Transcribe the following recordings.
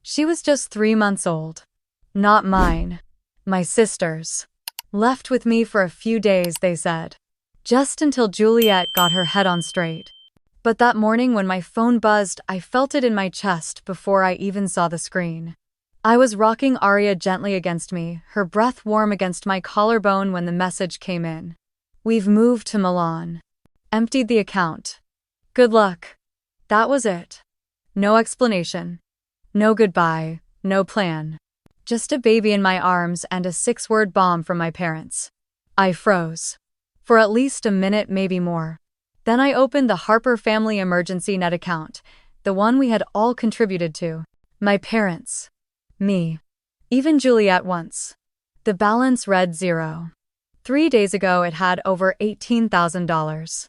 She was just 3 months old. Not mine. My sister's. Left with me for a few days, they said. Just until Juliet got her head on straight. But that morning when my phone buzzed, I felt it in my chest before I even saw the screen. I was rocking Aria gently against me, her breath warm against my collarbone when the message came in. We've moved to Milan. Emptied the account. Good luck. That was it. No explanation. No goodbye, no plan. Just a baby in my arms and a 6-word bomb from my parents. I froze. For at least a minute, maybe more. Then I opened the Harper Family Emergency Net account, the one we had all contributed to. My parents. Me. Even Juliet once. The balance read 0. 3 days ago it had over $18,000.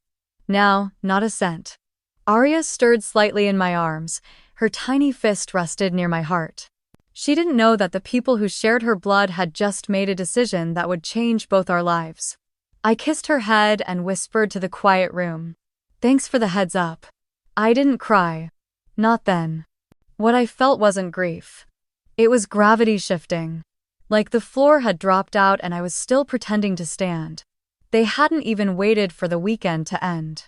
Now, not a cent. Aria stirred slightly in my arms, her tiny fist rested near my heart. She didn't know that the people who shared her blood had just made a decision that would change both our lives. I kissed her head and whispered to the quiet room. Thanks for the heads up. I didn't cry. Not then. What I felt wasn't grief. It was gravity shifting. Like the floor had dropped out and I was still pretending to stand. They hadn't even waited for the weekend to end.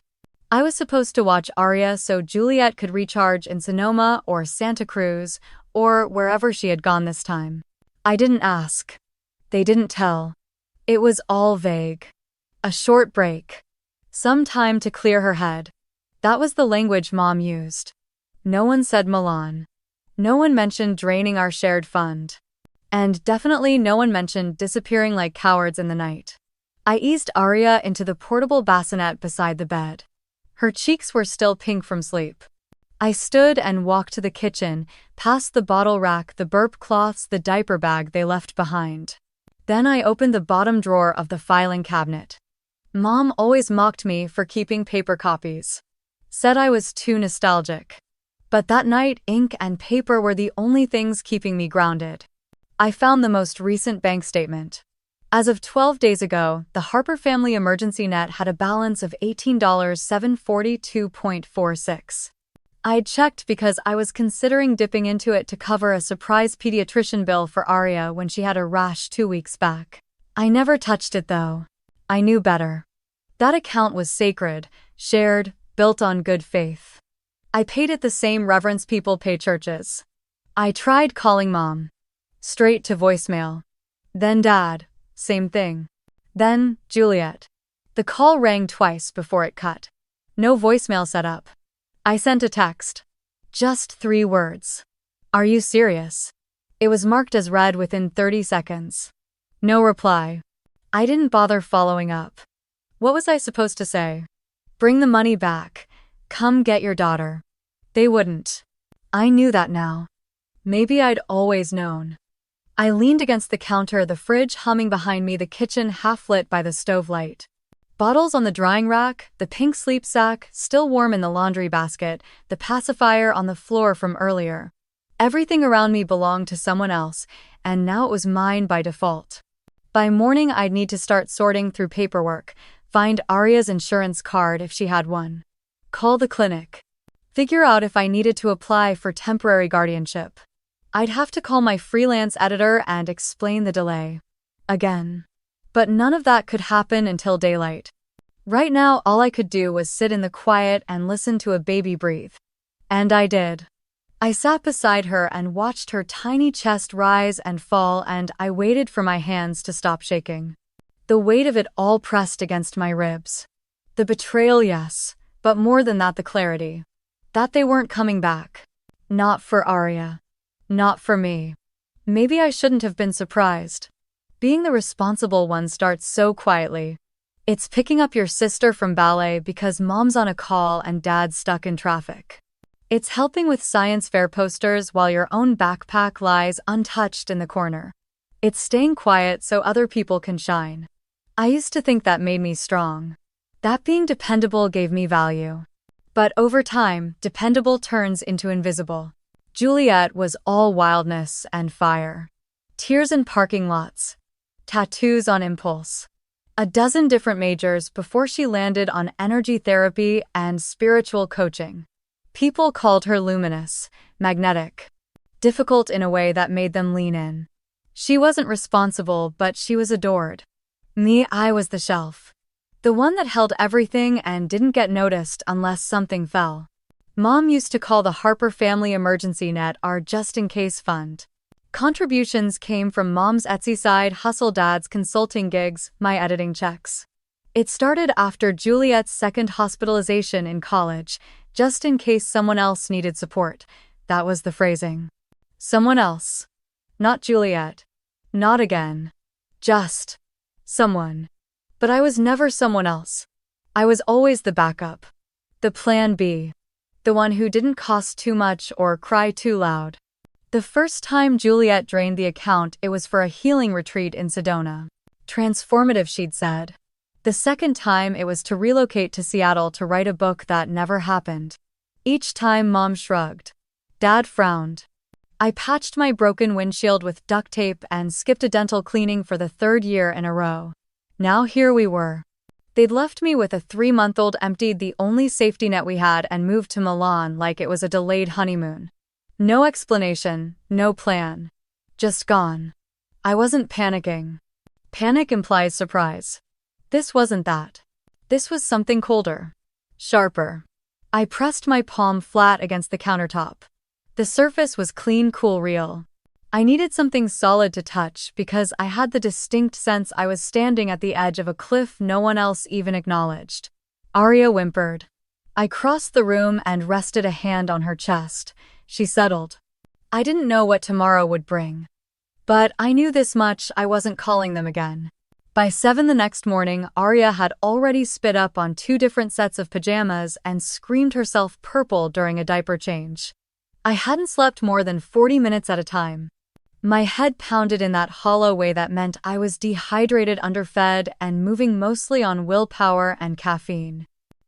I was supposed to watch Aria so Juliet could recharge in Sonoma or Santa Cruz, or wherever she had gone this time. I didn't ask. They didn't tell. It was all vague. A short break. Some time to clear her head. That was the language Mom used. No one said Milan. No one mentioned draining our shared fund. And definitely no one mentioned disappearing like cowards in the night. I eased Aria into the portable bassinet beside the bed. Her cheeks were still pink from sleep. I stood and walked to the kitchen, past the bottle rack, the burp cloths, the diaper bag they left behind. Then I opened the bottom drawer of the filing cabinet. Mom always mocked me for keeping paper copies. Said I was too nostalgic. But that night, ink and paper were the only things keeping me grounded. I found the most recent bank statement. As of 12 days ago, the Harper Family Emergency Net had a balance of $18,742.46. I'd checked because I was considering dipping into it to cover a surprise pediatrician bill for Aria when she had a rash 2 weeks back. I never touched it though. I knew better. That account was sacred, shared, built on good faith. I paid it the same reverence people pay churches. I tried calling Mom. Straight to voicemail. Then Dad. Same thing. Then Juliet. The call rang twice before it cut. No voicemail set up. I sent a text. Just 3 words. Are you serious? It was marked as read within 30 seconds. No reply. I didn't bother following up. What was I supposed to say? Bring the money back. Come get your daughter. They wouldn't. I knew that now. Maybe I'd always known. I leaned against the counter, the fridge humming behind me, the kitchen half-lit by the stove light. Bottles on the drying rack, the pink sleep sack still warm in the laundry basket, the pacifier on the floor from earlier. Everything around me belonged to someone else, and now it was mine by default. By morning I'd need to start sorting through paperwork, find Aria's insurance card if she had one. Call the clinic. Figure out if I needed to apply for temporary guardianship. I'd have to call my freelance editor and explain the delay. Again. But none of that could happen until daylight. Right now, all I could do was sit in the quiet and listen to a baby breathe. And I did. I sat beside her and watched her tiny chest rise and fall, and I waited for my hands to stop shaking. The weight of it all pressed against my ribs. The betrayal, yes, but more than that, the clarity. That they weren't coming back. Not for Aria. Not for me. Maybe I shouldn't have been surprised. Being the responsible one starts so quietly. It's picking up your sister from ballet because Mom's on a call and Dad's stuck in traffic. It's helping with science fair posters while your own backpack lies untouched in the corner. It's staying quiet so other people can shine. I used to think that made me strong. That being dependable gave me value. But over time, dependable turns into invisible. Juliet was all wildness and fire. Tears in parking lots. Tattoos on impulse. A dozen different majors before she landed on energy therapy and spiritual coaching. People called her luminous, magnetic. difficult in a way that made them lean in. She wasn't responsible, but she was adored. Me, I was the shelf. The one that held everything and didn't get noticed unless something fell. Mom used to call the Harper family emergency net our just-in-case fund. Contributions came from Mom's Etsy side hustle, Dad's consulting gigs, my editing checks. It started after Juliet's second hospitalization in college, just in case someone else needed support. That was the phrasing. Someone else. Not Juliet. Not again. Just someone. But I was never someone else. I was always the backup. The plan B. The one who didn't cost too much or cry too loud. The first time Juliet drained the account, it was for a healing retreat in Sedona. Transformative, she'd said. The second time, it was to relocate to Seattle to write a book that never happened. Each time, Mom shrugged. Dad frowned. I patched my broken windshield with duct tape and skipped a dental cleaning for the third year in a row. Now here we were. They'd left me with a 3-month-old, emptied the only safety net we had, and moved to Milan like it was a delayed honeymoon. No explanation, no plan. Just gone. I wasn't panicking. Panic implies surprise. This wasn't that. This was something colder. Sharper. I pressed my palm flat against the countertop. The surface was clean, cool, real. I needed something solid to touch because I had the distinct sense I was standing at the edge of a cliff no one else even acknowledged. Aria whimpered. I crossed the room and rested a hand on her chest. She settled. I didn't know what tomorrow would bring. But I knew this much: I wasn't calling them again. By 7 the next morning, Aria had already spit up on 2 different sets of pajamas and screamed herself purple during a diaper change. I hadn't slept more than 40 minutes at a time. My head pounded in that hollow way that meant I was dehydrated, underfed, and moving mostly on willpower and caffeine.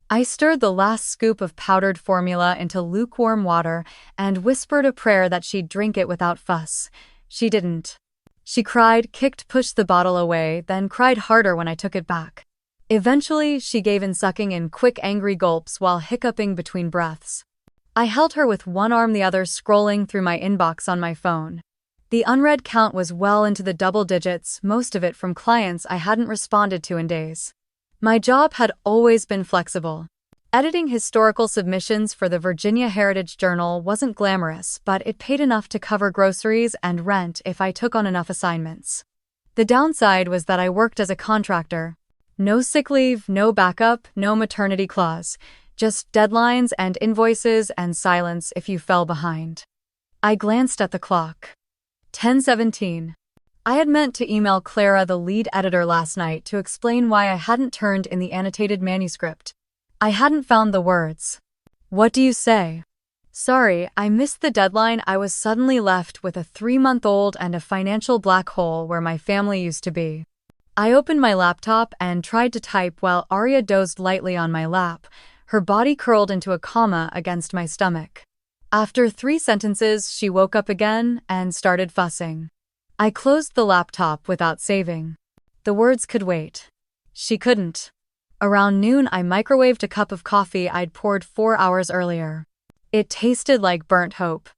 I stirred the last scoop of powdered formula into lukewarm water and whispered a prayer that she'd drink it without fuss. She didn't. She cried, kicked, pushed the bottle away, then cried harder when I took it back. Eventually, she gave in, sucking in quick, angry gulps while hiccuping between breaths. I held her with one arm, the other scrolling through my inbox on my phone. The unread count was well into the double digits, most of it from clients I hadn't responded to in days. My job had always been flexible. Editing historical submissions for the Virginia Heritage Journal wasn't glamorous, but it paid enough to cover groceries and rent if I took on enough assignments. The downside was that I worked as a contractor. No sick leave, no backup, no maternity clause. Just deadlines and invoices and silence if you fell behind. I glanced at the clock. 10:17. I had meant to email Clara, the lead editor, last night to explain why I hadn't turned in the annotated manuscript. I hadn't found the words. What do you say? Sorry, I missed the deadline. I was suddenly left with a 3-month-old and a financial black hole where my family used to be. I opened my laptop and tried to type while Aria dozed lightly on my lap, her body curled into a comma against my stomach. After 3 sentences, she woke up again and started fussing. I closed the laptop without saving. The words could wait. She couldn't. Around noon, I microwaved a cup of coffee I'd poured 4 hours earlier. It tasted like burnt hope.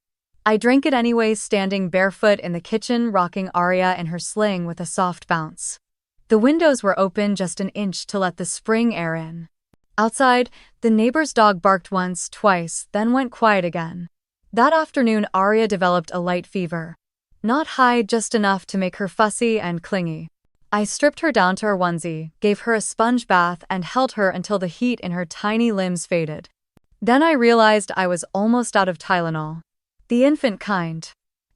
I drank it anyway, standing barefoot in the kitchen, rocking Aria in her sling with a soft bounce. The windows were open just an inch to let the spring air in. Outside, the neighbor's dog barked once, twice, then went quiet again. That afternoon, Aria developed a light fever. Not high, just enough to make her fussy and clingy. I stripped her down to her onesie, gave her a sponge bath, and held her until the heat in her tiny limbs faded. Then I realized I was almost out of Tylenol. The infant kind.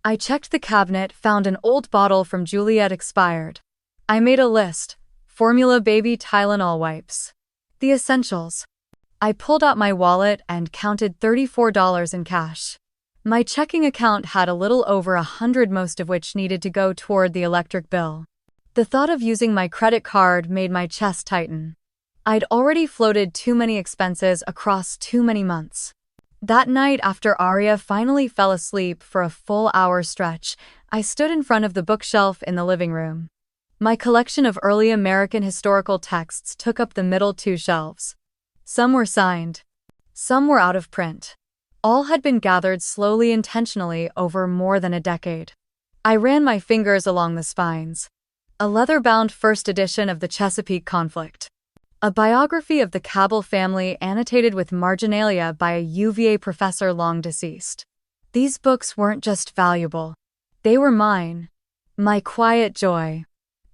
I checked the cabinet, found an old bottle from Juliet, expired. I made a list. Formula baby Tylenol wipes. The essentials. I pulled out my wallet and counted $34 in cash. My checking account had a little over 100, most of which needed to go toward the electric bill. The thought of using my credit card made my chest tighten. I'd already floated too many expenses across too many months. That night, after Aria finally fell asleep for a full hour stretch, I stood in front of the bookshelf in the living room. My collection of early American historical texts took up the middle 2 shelves. Some were signed. Some were out of print. All had been gathered slowly, intentionally over more than a decade. I ran my fingers along the spines. A leather-bound first edition of the Chesapeake Conflict. A biography of the Cabell family annotated with marginalia by a UVA professor long deceased. These books weren't just valuable. They were mine. My quiet joy.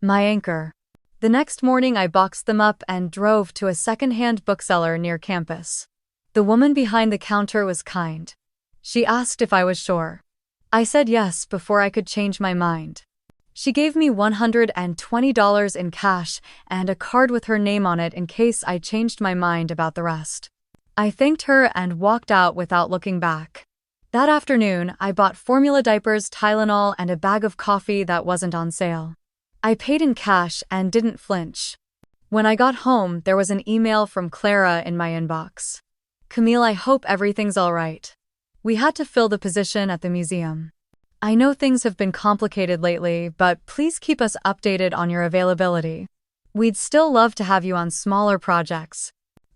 My anchor. The next morning I boxed them up and drove to a second-hand bookseller near campus. The woman behind the counter was kind. She asked if I was sure. I said yes before I could change my mind. She gave me $120 in cash and a card with her name on it in case I changed my mind about the rest. I thanked her and walked out without looking back. That afternoon, I bought formula diapers, Tylenol, and a bag of coffee that wasn't on sale. I paid in cash and didn't flinch. When I got home, there was an email from Clara in my inbox. Camille, I hope everything's all right. We had to fill the position at the museum. I know things have been complicated lately, but please keep us updated on your availability. We'd still love to have you on smaller projects.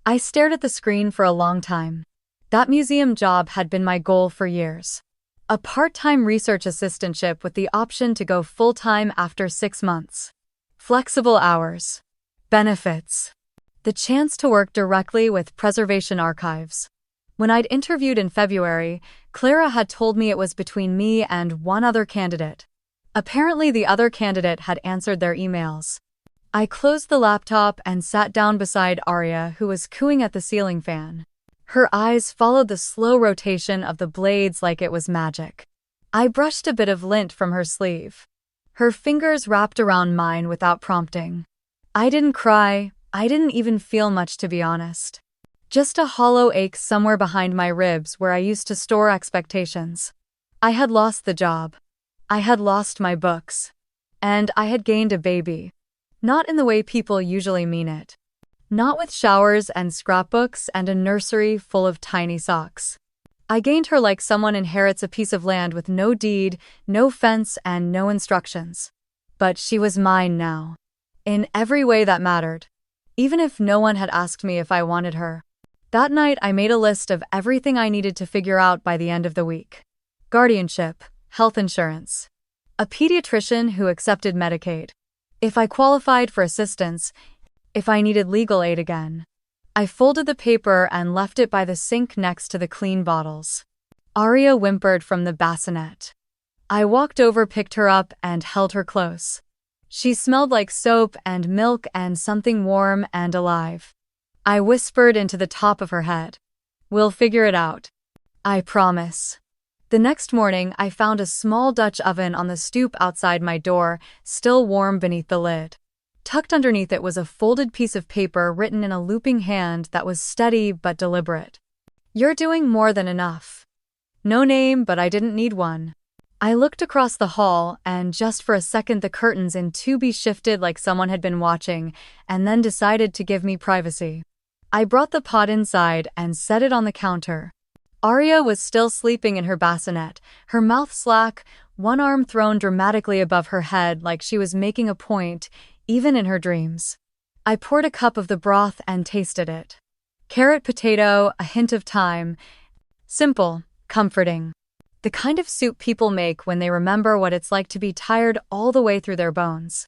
I stared at the screen for a long time. That museum job had been my goal for years. A part-time research assistantship with the option to go full-time after 6 months. Flexible hours. Benefits. The chance to work directly with preservation archives. When I'd interviewed in February, Clara had told me it was between me and one other candidate. Apparently the other candidate had answered their emails. I closed the laptop and sat down beside Arya, who was cooing at the ceiling fan. Her eyes followed the slow rotation of the blades like it was magic. I brushed a bit of lint from her sleeve. Her fingers wrapped around mine without prompting. I didn't cry. I didn't even feel much, to be honest. Just a hollow ache somewhere behind my ribs where I used to store expectations. I had lost the job. I had lost my books. And I had gained a baby. Not in the way people usually mean it. Not with showers and scrapbooks and a nursery full of tiny socks. I gained her like someone inherits a piece of land with no deed, no fence, and no instructions. But she was mine now. In every way that mattered. Even if no one had asked me if I wanted her. That night I made a list of everything I needed to figure out by the end of the week. Guardianship, health insurance. A pediatrician who accepted Medicaid. If I qualified for assistance. If I needed legal aid again. I folded the paper and left it by the sink next to the clean bottles. Arya whimpered from the bassinet. I walked over, picked her up, and held her close. She smelled like soap and milk and something warm and alive. I whispered into the top of her head. We'll figure it out. I promise. The next morning, I found a small Dutch oven on the stoop outside my door, still warm beneath the lid. Tucked underneath it was a folded piece of paper written in a looping hand that was steady but deliberate. You're doing more than enough. No name, but I didn't need one. I looked across the hall, and just for a second the curtains in 2B shifted like someone had been watching, and then decided to give me privacy. I brought the pot inside and set it on the counter. Arya was still sleeping in her bassinet, her mouth slack, one arm thrown dramatically above her head like she was making a point, even in her dreams. I poured a cup of the broth and tasted it. Carrot potato, a hint of thyme. Simple, comforting. The kind of soup people make when they remember what it's like to be tired all the way through their bones.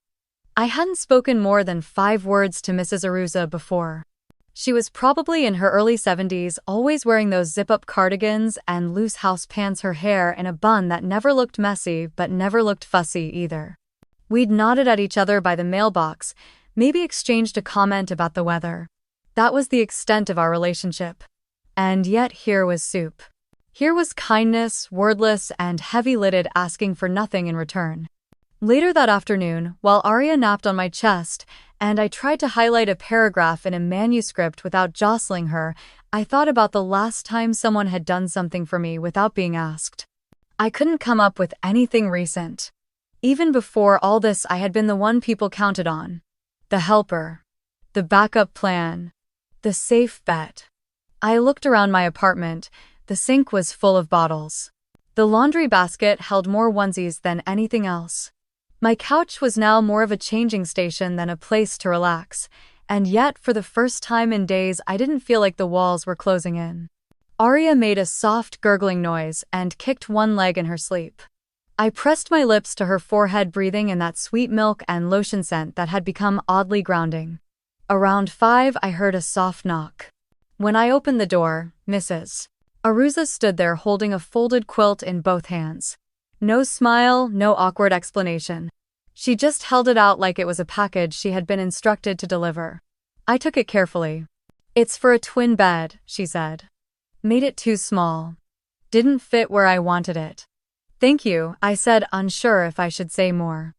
I hadn't spoken more than 5 words to Mrs. Aruza before. She was probably in her early 70s, always wearing those zip-up cardigans and loose house pants, her hair in a bun that never looked messy but never looked fussy either. We'd nodded at each other by the mailbox, maybe exchanged a comment about the weather. That was the extent of our relationship. And yet here was soup. Here was kindness, wordless and heavy-lidded, asking for nothing in return. Later that afternoon, while Arya napped on my chest, and I tried to highlight a paragraph in a manuscript without jostling her, I thought about the last time someone had done something for me without being asked. I couldn't come up with anything recent. Even before all this, I had been the one people counted on. The helper. The backup plan. The safe bet. I looked around my apartment. The sink was full of bottles. The laundry basket held more onesies than anything else. My couch was now more of a changing station than a place to relax, and yet for the first time in days I didn't feel like the walls were closing in. Arya made a soft gurgling noise and kicked one leg in her sleep. I pressed my lips to her forehead, breathing in that sweet milk and lotion scent that had become oddly grounding. Around 5, I heard a soft knock. When I opened the door, Mrs. Aruza stood there holding a folded quilt in both hands. No smile, no awkward explanation. She just held it out like it was a package she had been instructed to deliver. I took it carefully. "It's for a twin bed," she said. "Made it too small. Didn't fit where I wanted it." "Thank you," I said, unsure if I should say more.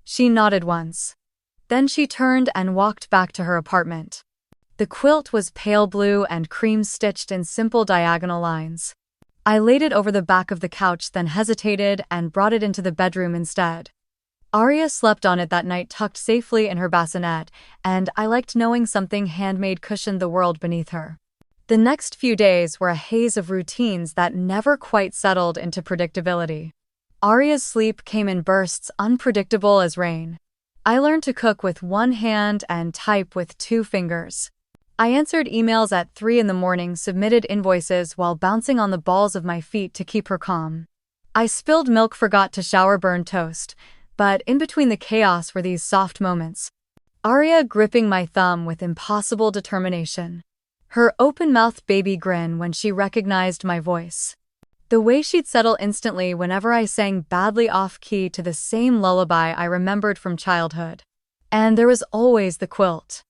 She nodded once. Then she turned and walked back to her apartment. The quilt was pale blue and cream-stitched in simple diagonal lines. I laid it over the back of the couch, then hesitated and brought it into the bedroom instead. Arya slept on it that night, tucked safely in her bassinet, and I liked knowing something handmade cushioned the world beneath her. The next few days were a haze of routines that never quite settled into predictability. Arya's sleep came in bursts, unpredictable as rain. I learned to cook with one hand and type with 2 fingers. I answered emails at 3 in the morning, submitted invoices while bouncing on the balls of my feet to keep her calm. I spilled milk, forgot to shower, burned toast. But in between the chaos were these soft moments. Arya gripping my thumb with impossible determination. Her open-mouthed baby grin when she recognized my voice. The way she'd settle instantly whenever I sang badly off-key to the same lullaby I remembered from childhood. And there was always the quilt,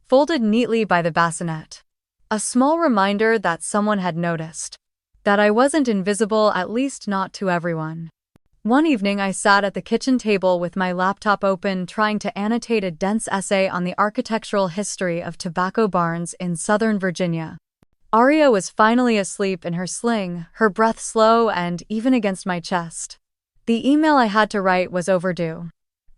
folded neatly by the bassinet. A small reminder that someone had noticed. That I wasn't invisible, at least not to everyone. One evening I sat at the kitchen table with my laptop open, trying to annotate a dense essay on the architectural history of tobacco barns in Southern Virginia. Arya was finally asleep in her sling, her breath slow and even against my chest. The email I had to write was overdue.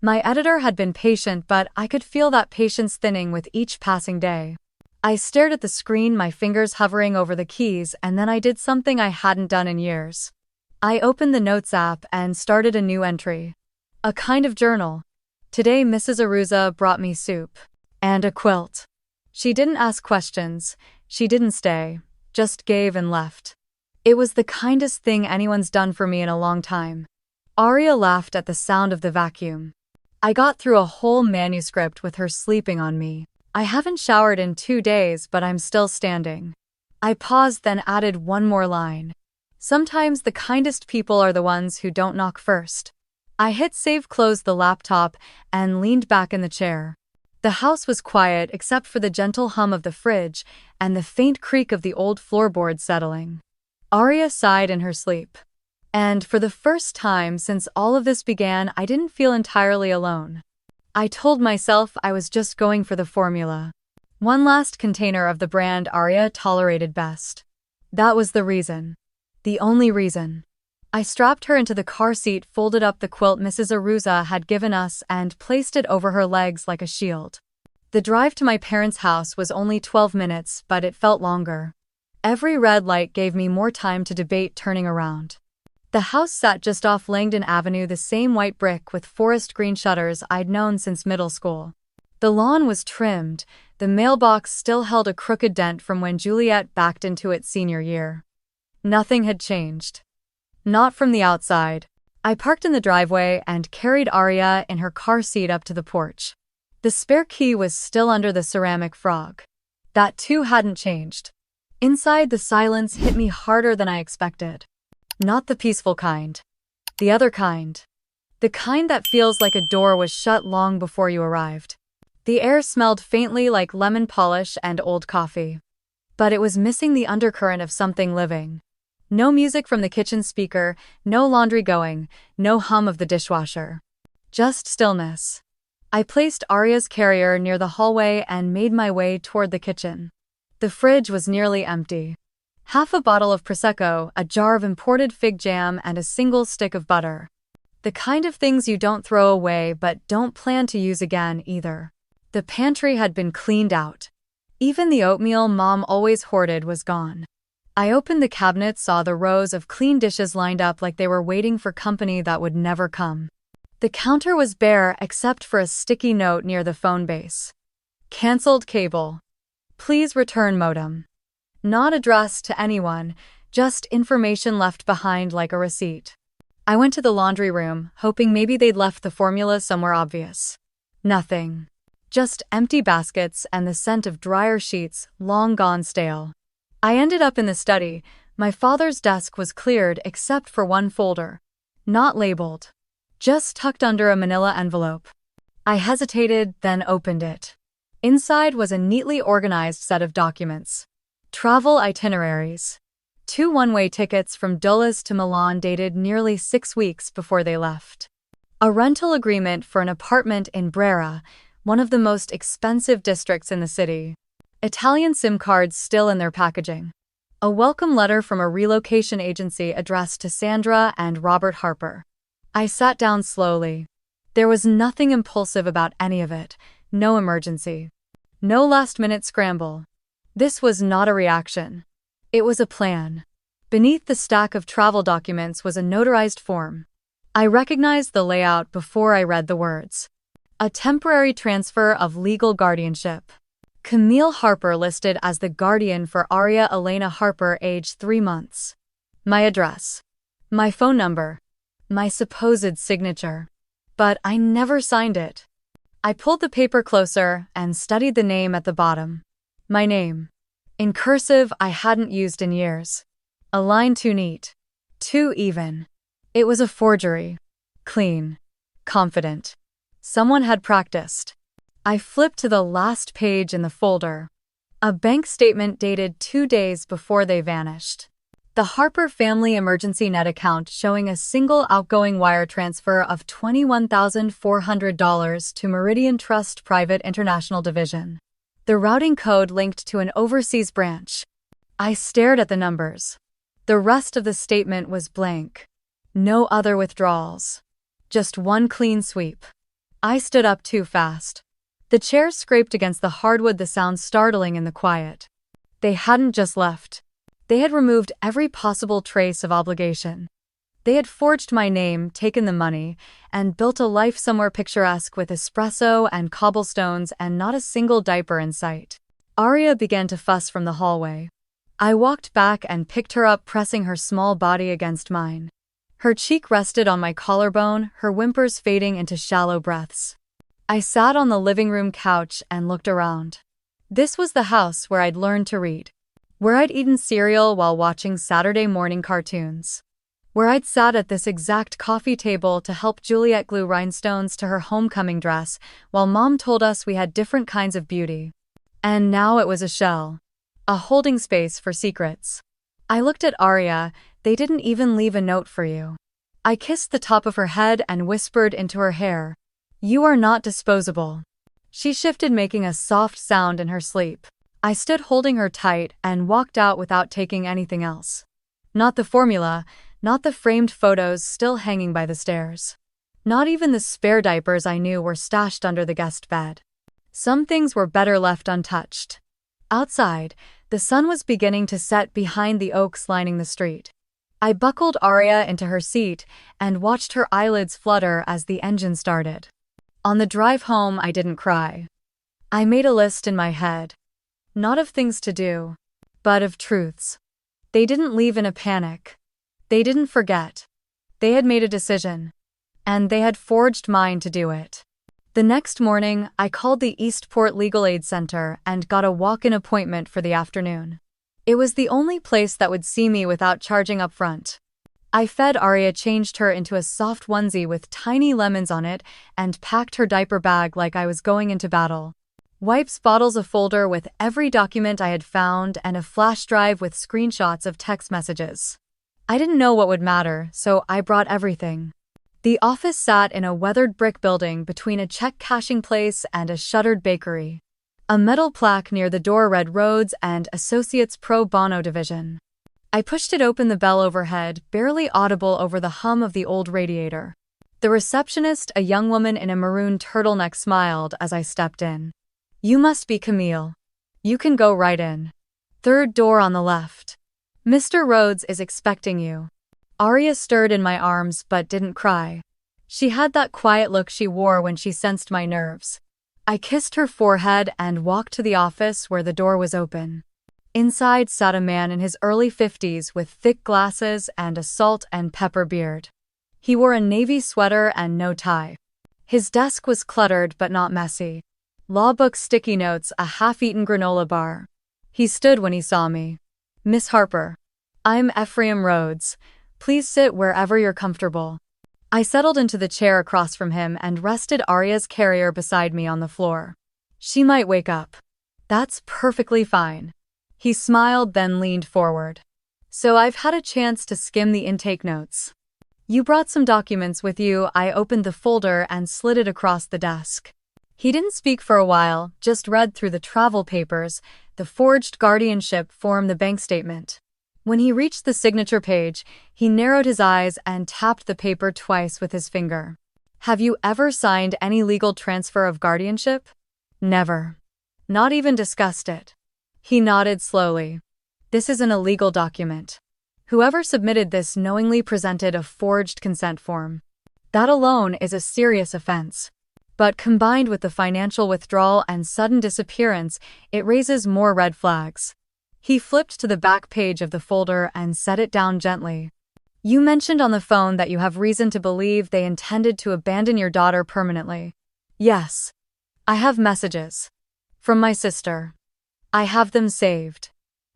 My editor had been patient, but I could feel that patience thinning with each passing day. I stared at the screen, my fingers hovering over the keys, and then I did something I hadn't done in years. I opened the Notes app and started a new entry. A kind of journal. "Today Mrs. Aruza brought me soup. And a quilt." She didn't ask questions. She didn't stay. Just gave and left. It was the kindest thing anyone's done for me in a long time. Arya laughed at the sound of the vacuum. I got through a whole manuscript with her sleeping on me. I haven't showered in 2 days, but I'm still standing. I paused, then added one more line. "Sometimes the kindest people are the ones who don't knock first." I hit save, closed the laptop, and leaned back in the chair. The house was quiet except for the gentle hum of the fridge and the faint creak of the old floorboards settling. Arya sighed in her sleep. And for the first time since all of this began, I didn't feel entirely alone. I told myself I was just going for the formula. One last container of the brand Arya tolerated best. That was the reason. The only reason. I strapped her into the car seat, folded up the quilt Mrs. Aruza had given us, and placed it over her legs like a shield. The drive to my parents' house was only 12 minutes, but it felt longer. Every red light gave me more time to debate turning around. The house sat just off Langdon Avenue, the same white brick with forest green shutters I'd known since middle school. The lawn was trimmed, the mailbox still held a crooked dent from when Juliet backed into it senior year. Nothing had changed. Not from the outside. I parked in the driveway and carried Arya in her car seat up to the porch. The spare key was still under the ceramic frog. That too hadn't changed. Inside, the silence hit me harder than I expected. Not the peaceful kind. The other kind. The kind that feels like a door was shut long before you arrived. The air smelled faintly like lemon polish and old coffee. But it was missing the undercurrent of something living. No music from the kitchen speaker, no laundry going, no hum of the dishwasher. Just stillness. I placed Arya's carrier near the hallway and made my way toward the kitchen. The fridge was nearly empty. Half a bottle of Prosecco, a jar of imported fig jam, and a single stick of butter. The kind of things you don't throw away but don't plan to use again either. The pantry had been cleaned out. Even the oatmeal Mom always hoarded was gone. I opened the cabinet, saw the rows of clean dishes lined up like they were waiting for company that would never come. The counter was bare except for a sticky note near the phone base. Cancelled cable. Please return modem. Not addressed to anyone, just information left behind like a receipt. I went to the laundry room, hoping maybe they'd left the formula somewhere obvious. Nothing. Just empty baskets and the scent of dryer sheets, long gone stale. I ended up in the study. My father's desk was cleared except for one folder. Not labeled. Just tucked under a manila envelope. I hesitated, then opened it. Inside was a neatly organized set of documents. Travel itineraries. 2 one-way tickets from Dulles to Milan dated nearly 6 weeks before they left. A rental agreement for an apartment in Brera, one of the most expensive districts in the city. Italian SIM cards still in their packaging. A welcome letter from a relocation agency addressed to Sandra and Robert Harper. I sat down slowly. There was nothing impulsive about any of it, no emergency. No last-minute scramble. This was not a reaction. It was a plan. Beneath the stack of travel documents was a notarized form. I recognized the layout before I read the words. A temporary transfer of legal guardianship. Camille Harper listed as the guardian for Aria Elena Harper, age 3 months. My address. My phone number. My supposed signature. But I never signed it. I pulled the paper closer and studied the name at the bottom. My name. In cursive I hadn't used in years. A line too neat. Too even. It was a forgery. Clean. Confident. Someone had practiced. I flipped to the last page in the folder. A bank statement dated 2 days before they vanished. The Harper family emergency net account showing a single outgoing wire transfer of $21,400 to Meridian Trust Private International Division. The routing code linked to an overseas branch. I stared at the numbers. The rest of the statement was blank. No other withdrawals. Just one clean sweep. I stood up too fast. The chair scraped against the hardwood, the sound startling in the quiet. They hadn't just left. They had removed every possible trace of obligation. They had forged my name, taken the money, and built a life somewhere picturesque with espresso and cobblestones and not a single diaper in sight. Aria began to fuss from the hallway. I walked back and picked her up, pressing her small body against mine. Her cheek rested on my collarbone, her whimpers fading into shallow breaths. I sat on the living room couch and looked around. This was the house where I'd learned to read. Where I'd eaten cereal while watching Saturday morning cartoons. Where I'd sat at this exact coffee table to help Juliet glue rhinestones to her homecoming dress while Mom told us we had different kinds of beauty. And now it was a shell. A holding space for secrets. I looked at Aria. They didn't even leave a note for you. I kissed the top of her head and whispered into her hair. You are not disposable. She shifted, making a soft sound in her sleep. I stood holding her tight and walked out without taking anything else. Not the formula, not the framed photos still hanging by the stairs. Not even the spare diapers I knew were stashed under the guest bed. Some things were better left untouched. Outside, the sun was beginning to set behind the oaks lining the street. I buckled Aria into her seat and watched her eyelids flutter as the engine started. On the drive home, I didn't cry. I made a list in my head. Not of things to do, but of truths. They didn't leave in a panic. They didn't forget. They had made a decision. And they had forged mine to do it. The next morning, I called the Eastport Legal Aid Center and got a walk-in appointment for the afternoon. It was the only place that would see me without charging up front. I fed Aria, changed her into a soft onesie with tiny lemons on it, and packed her diaper bag like I was going into battle. Wipes, bottles, a folder with every document I had found, and a flash drive with screenshots of text messages. I didn't know what would matter, so I brought everything. The office sat in a weathered brick building between a check cashing place and a shuttered bakery. A metal plaque near the door read Rhodes and Associates Pro Bono Division. I pushed it open, the bell overhead, barely audible over the hum of the old radiator. The receptionist, a young woman in a maroon turtleneck, smiled as I stepped in. You must be Camille. You can go right in. Third door on the left. Mr. Rhodes is expecting you. Aria stirred in my arms but didn't cry. She had that quiet look she wore when she sensed my nerves. I kissed her forehead and walked to the office where the door was open. Inside sat a man in his early 50s with thick glasses and a salt and pepper beard. He wore a navy sweater and no tie. His desk was cluttered but not messy. Law books, sticky notes, a half-eaten granola bar. He stood when he saw me. "Miss Harper. I'm Ephraim Rhodes. Please sit wherever you're comfortable." I settled into the chair across from him and rested Arya's carrier beside me on the floor. "She might wake up." "That's perfectly fine." He smiled, then leaned forward. "So I've had a chance to skim the intake notes. You brought some documents with you." I opened the folder and slid it across the desk. He didn't speak for a while, just read through the travel papers, the forged guardianship form, the bank statement. When he reached the signature page, he narrowed his eyes and tapped the paper twice with his finger. "Have you ever signed any legal transfer of guardianship?" "Never. Not even discussed it." He nodded slowly. "This isn't a legal document. Whoever submitted this knowingly presented a forged consent form. That alone is a serious offense. But combined with the financial withdrawal and sudden disappearance, it raises more red flags." He flipped to the back page of the folder and set it down gently. "You mentioned on the phone that you have reason to believe they intended to abandon your daughter permanently." "Yes. I have messages. From my sister. I have them saved.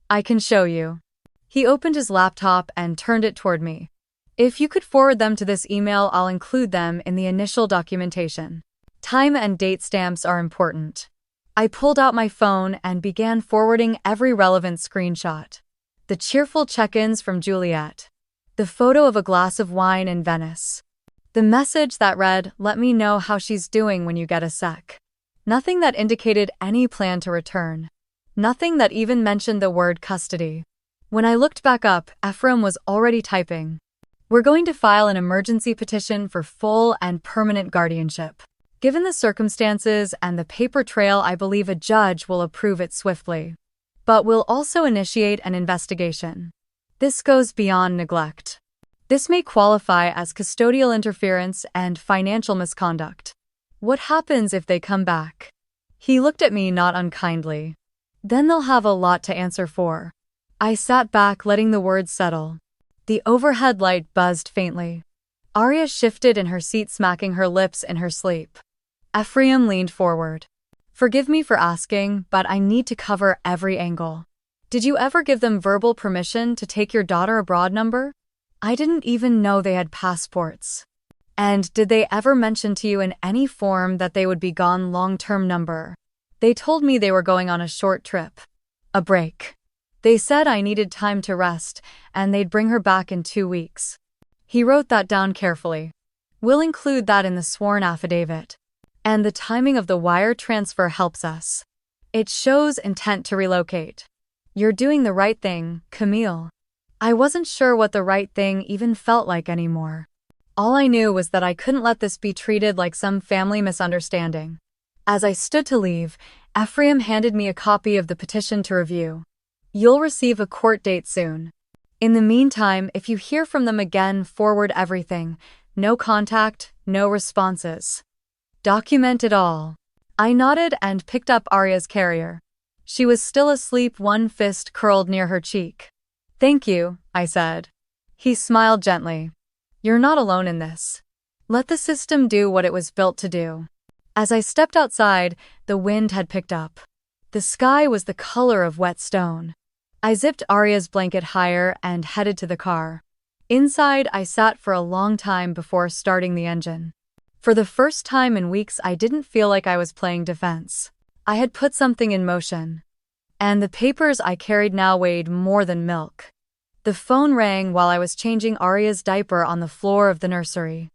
I can show you." He opened his laptop and turned it toward me. "If you could forward them to this email, I'll include them in the initial documentation. Time and date stamps are important." I pulled out my phone and began forwarding every relevant screenshot. The cheerful check-ins from Juliet. The photo of a glass of wine in Venice. The message that read, "Let me know how she's doing when you get a sec." Nothing that indicated any plan to return. Nothing that even mentioned the word custody. When I looked back up, Ephraim was already typing. "We're going to file an emergency petition for full and permanent guardianship. Given the circumstances and the paper trail, I believe a judge will approve it swiftly. But we'll also initiate an investigation. This goes beyond neglect. This may qualify as custodial interference and financial misconduct. What happens if they come back?" He looked at me not unkindly. "Then they'll have a lot to answer for." I sat back, letting the words settle. The overhead light buzzed faintly. Arya shifted in her seat, smacking her lips in her sleep. Ephraim leaned forward. "Forgive me for asking, but I need to cover every angle. Did you ever give them verbal permission to take your daughter abroad? Number? I didn't even know they had passports. And did they ever mention to you in any form that they would be gone long-term? Number? They told me they were going on a short trip. A break. They said I needed time to rest, and they'd bring her back in 2 weeks." He wrote that down carefully. "We'll include that in the sworn affidavit. And the timing of the wire transfer helps us. It shows intent to relocate. You're doing the right thing, Camille." I wasn't sure what the right thing even felt like anymore. All I knew was that I couldn't let this be treated like some family misunderstanding. As I stood to leave, Ephraim handed me a copy of the petition to review. "You'll receive a court date soon. In the meantime, if you hear from them again, forward everything. No contact, no responses. Document it all." I nodded and picked up Arya's carrier. She was still asleep, one fist curled near her cheek. "Thank you," I said. He smiled gently. "You're not alone in this. Let the system do what it was built to do." As I stepped outside, the wind had picked up. The sky was the color of wet stone. I zipped Arya's blanket higher and headed to the car. Inside, I sat for a long time before starting the engine. For the first time in weeks, I didn't feel like I was playing defense. I had put something in motion. And the papers I carried now weighed more than milk. The phone rang while I was changing Arya's diaper on the floor of the nursery.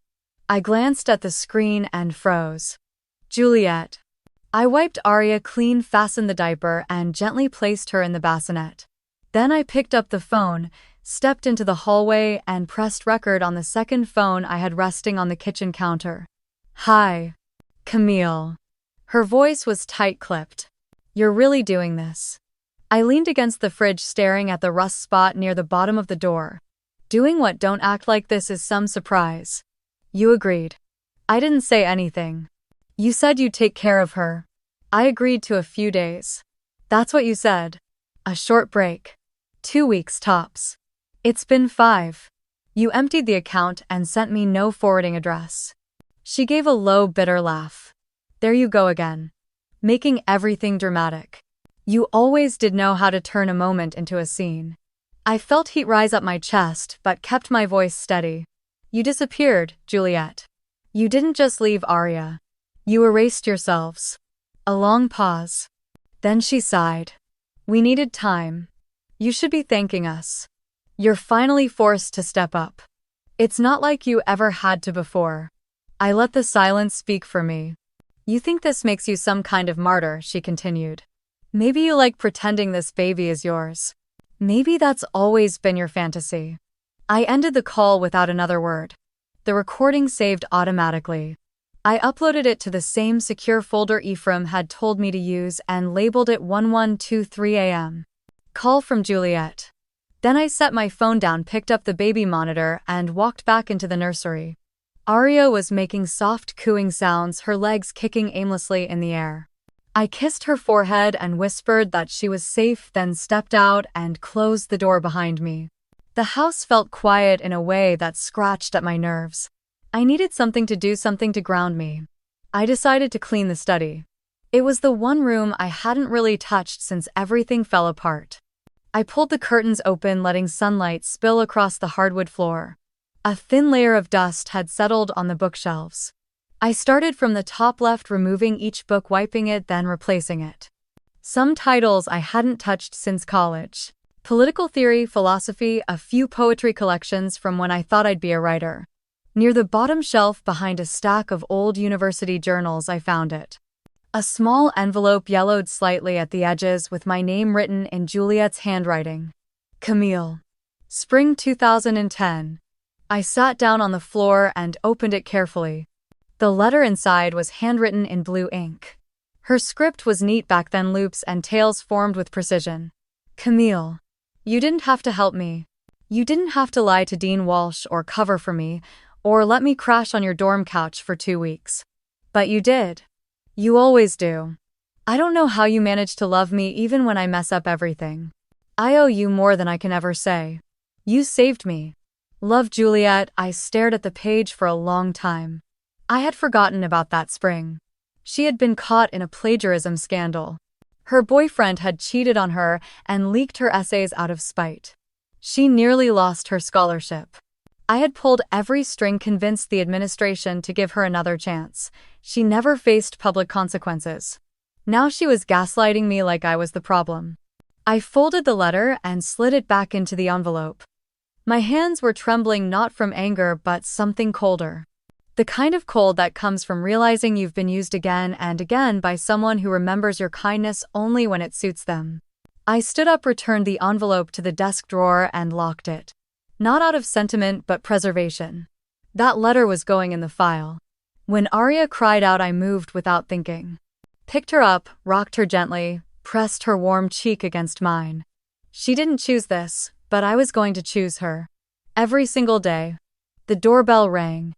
I glanced at the screen and froze. Juliet. I wiped Arya clean, fastened the diaper, and gently placed her in the bassinet. Then I picked up the phone, stepped into the hallway, and pressed record on the second phone I had resting on the kitchen counter. "Hi, Camille." Her voice was tight-clipped. "You're really doing this?" I leaned against the fridge, staring at the rust spot near the bottom of the door. "Doing what? Don't act like this is some surprise." "You agreed." I didn't say anything. "You said you'd take care of her." I agreed to a few days. "That's what you said." A short break. 2 weeks tops. It's been 5. You emptied the account and sent me no forwarding address. She gave a low, bitter laugh. There you go again. Making everything dramatic. You always did know how to turn a moment into a scene. I felt heat rise up my chest but kept my voice steady. You disappeared, Juliet. You didn't just leave Arya. You erased yourselves. A long pause. Then she sighed. We needed time. You should be thanking us. You're finally forced to step up. It's not like you ever had to before. I let the silence speak for me. You think this makes you some kind of martyr, she continued. Maybe you like pretending this baby is yours. Maybe that's always been your fantasy. I ended the call without another word. The recording saved automatically. I uploaded it to the same secure folder Ephraim had told me to use and labeled it 1123 AM. Call from Juliet. Then I set my phone down, picked up the baby monitor, and walked back into the nursery. Arya was making soft cooing sounds, her legs kicking aimlessly in the air. I kissed her forehead and whispered that she was safe, then stepped out and closed the door behind me. The house felt quiet in a way that scratched at my nerves. I needed something to do, something to ground me. I decided to clean the study. It was the one room I hadn't really touched since everything fell apart. I pulled the curtains open, letting sunlight spill across the hardwood floor. A thin layer of dust had settled on the bookshelves. I started from the top left, removing each book, wiping it, then replacing it. Some titles I hadn't touched since college. Political theory, philosophy, a few poetry collections from when I thought I'd be a writer. Near the bottom shelf behind a stack of old university journals I found it. A small envelope yellowed slightly at the edges with my name written in Juliet's handwriting. Camille. Spring 2010. I sat down on the floor and opened it carefully. The letter inside was handwritten in blue ink. Her script was neat back then, loops and tails formed with precision. Camille. You didn't have to help me. You didn't have to lie to Dean Walsh or cover for me, or let me crash on your dorm couch for 2 weeks. But you did. You always do. I don't know how you manage to love me even when I mess up everything. I owe you more than I can ever say. You saved me. Love, Juliet. I stared at the page for a long time. I had forgotten about that spring. She had been caught in a plagiarism scandal. Her boyfriend had cheated on her and leaked her essays out of spite. She nearly lost her scholarship. I had pulled every string, convinced the administration to give her another chance. She never faced public consequences. Now she was gaslighting me like I was the problem. I folded the letter and slid it back into the envelope. My hands were trembling, not from anger but something colder. The kind of cold that comes from realizing you've been used again and again by someone who remembers your kindness only when it suits them. I stood up, returned the envelope to the desk drawer, and locked it. Not out of sentiment but preservation. That letter was going in the file. When Arya cried out, I moved without thinking. Picked her up, rocked her gently, pressed her warm cheek against mine. She didn't choose this, but I was going to choose her. Every single day. The doorbell rang.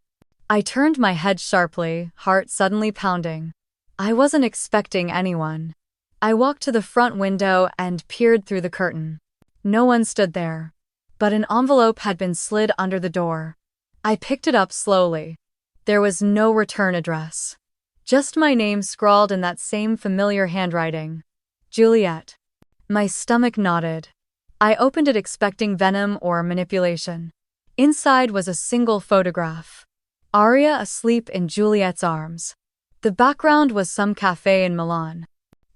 I turned my head sharply, heart suddenly pounding. I wasn't expecting anyone. I walked to the front window and peered through the curtain. No one stood there. But an envelope had been slid under the door. I picked it up slowly. There was no return address. Just my name scrawled in that same familiar handwriting. Juliet. My stomach knotted. I opened it expecting venom or manipulation. Inside was a single photograph. Arya asleep in Juliet's arms. The background was some cafe in Milan.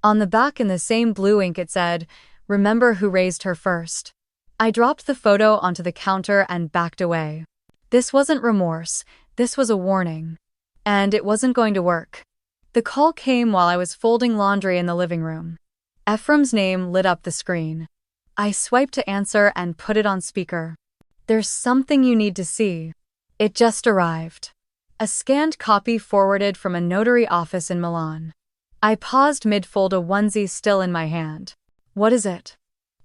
On the back in the same blue ink it said, "Remember who raised her first." I dropped the photo onto the counter and backed away. This wasn't remorse, this was a warning. And it wasn't going to work. The call came while I was folding laundry in the living room. Ephraim's name lit up the screen. I swiped to answer and put it on speaker. There's something you need to see. It just arrived. A scanned copy forwarded from a notary office in Milan. I paused mid-fold, a onesie still in my hand. What is it?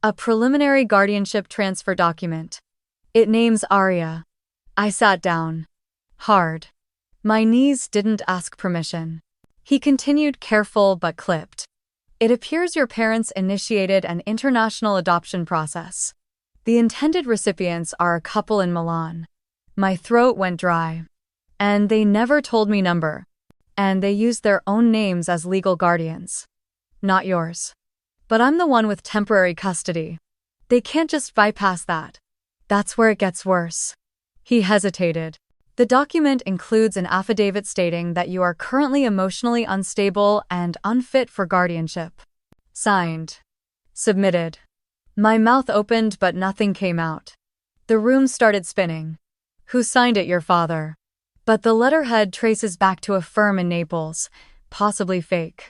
A preliminary guardianship transfer document. It names Arya. I sat down. Hard. My knees didn't ask permission. He continued, careful but clipped. It appears your parents initiated an international adoption process. The intended recipients are a couple in Milan. My throat went dry. And they never told me number. And they used their own names as legal guardians. Not yours. But I'm the one with temporary custody. They can't just bypass that. That's where it gets worse. He hesitated. The document includes an affidavit stating that you are currently emotionally unstable and unfit for guardianship. Signed. Submitted. My mouth opened but nothing came out. The room started spinning. Who signed it? Your father. But the letterhead traces back to a firm in Naples, possibly fake.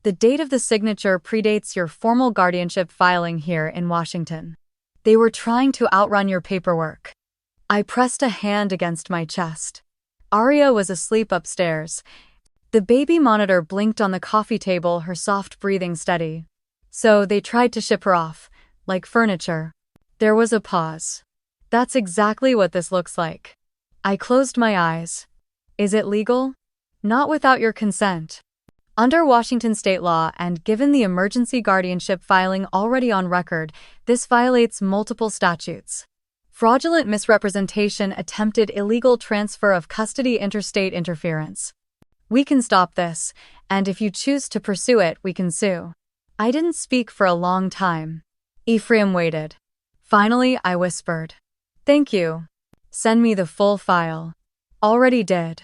The date of the signature predates your formal guardianship filing here in Washington. They were trying to outrun your paperwork. I pressed a hand against my chest. Aria was asleep upstairs. The baby monitor blinked on the coffee table, her soft breathing steady. So they tried to ship her off, like furniture. There was a pause. That's exactly what this looks like. I closed my eyes. Is it legal? Not without your consent. Under Washington state law and given the emergency guardianship filing already on record, this violates multiple statutes. Fraudulent misrepresentation, attempted illegal transfer of custody, interstate interference. We can stop this, and if you choose to pursue it, we can sue. I didn't speak for a long time. Ephraim waited. Finally, I whispered. Thank you. Send me the full file. Already did.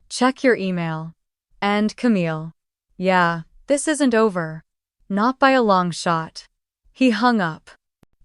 Check your email. And Camille. Yeah, this isn't over. Not by a long shot. He hung up.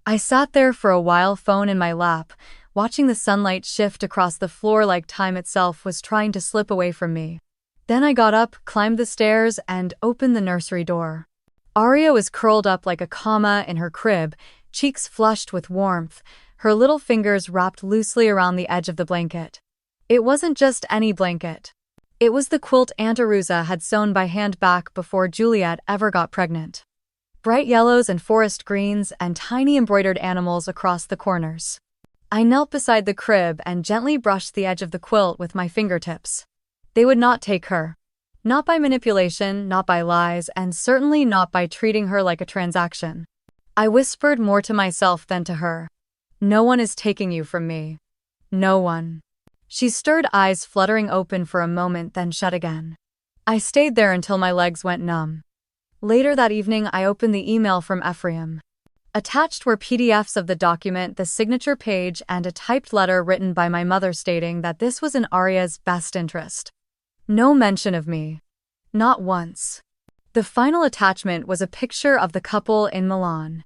I sat there for a while, phone in my lap, watching the sunlight shift across the floor like time itself was trying to slip away from me. Then I got up, climbed the stairs, and opened the nursery door. Aria was curled up like a comma in her crib, cheeks flushed with warmth, her little fingers wrapped loosely around the edge of the blanket. It wasn't just any blanket. It was the quilt Aunt Aruza had sewn by hand back before Juliet ever got pregnant. Bright yellows and forest greens and tiny embroidered animals across the corners. I knelt beside the crib and gently brushed the edge of the quilt with my fingertips. They would not take her. Not by manipulation, not by lies, and certainly not by treating her like a transaction. I whispered more to myself than to her. No one is taking you from me. No one. She stirred, eyes fluttering open for a moment, then shut again. I stayed there until my legs went numb. Later that evening, I opened the email from Ephraim. Attached were PDFs of the document, the signature page, and a typed letter written by my mother stating that this was in Aria's best interest. No mention of me. Not once. The final attachment was a picture of the couple in Milan.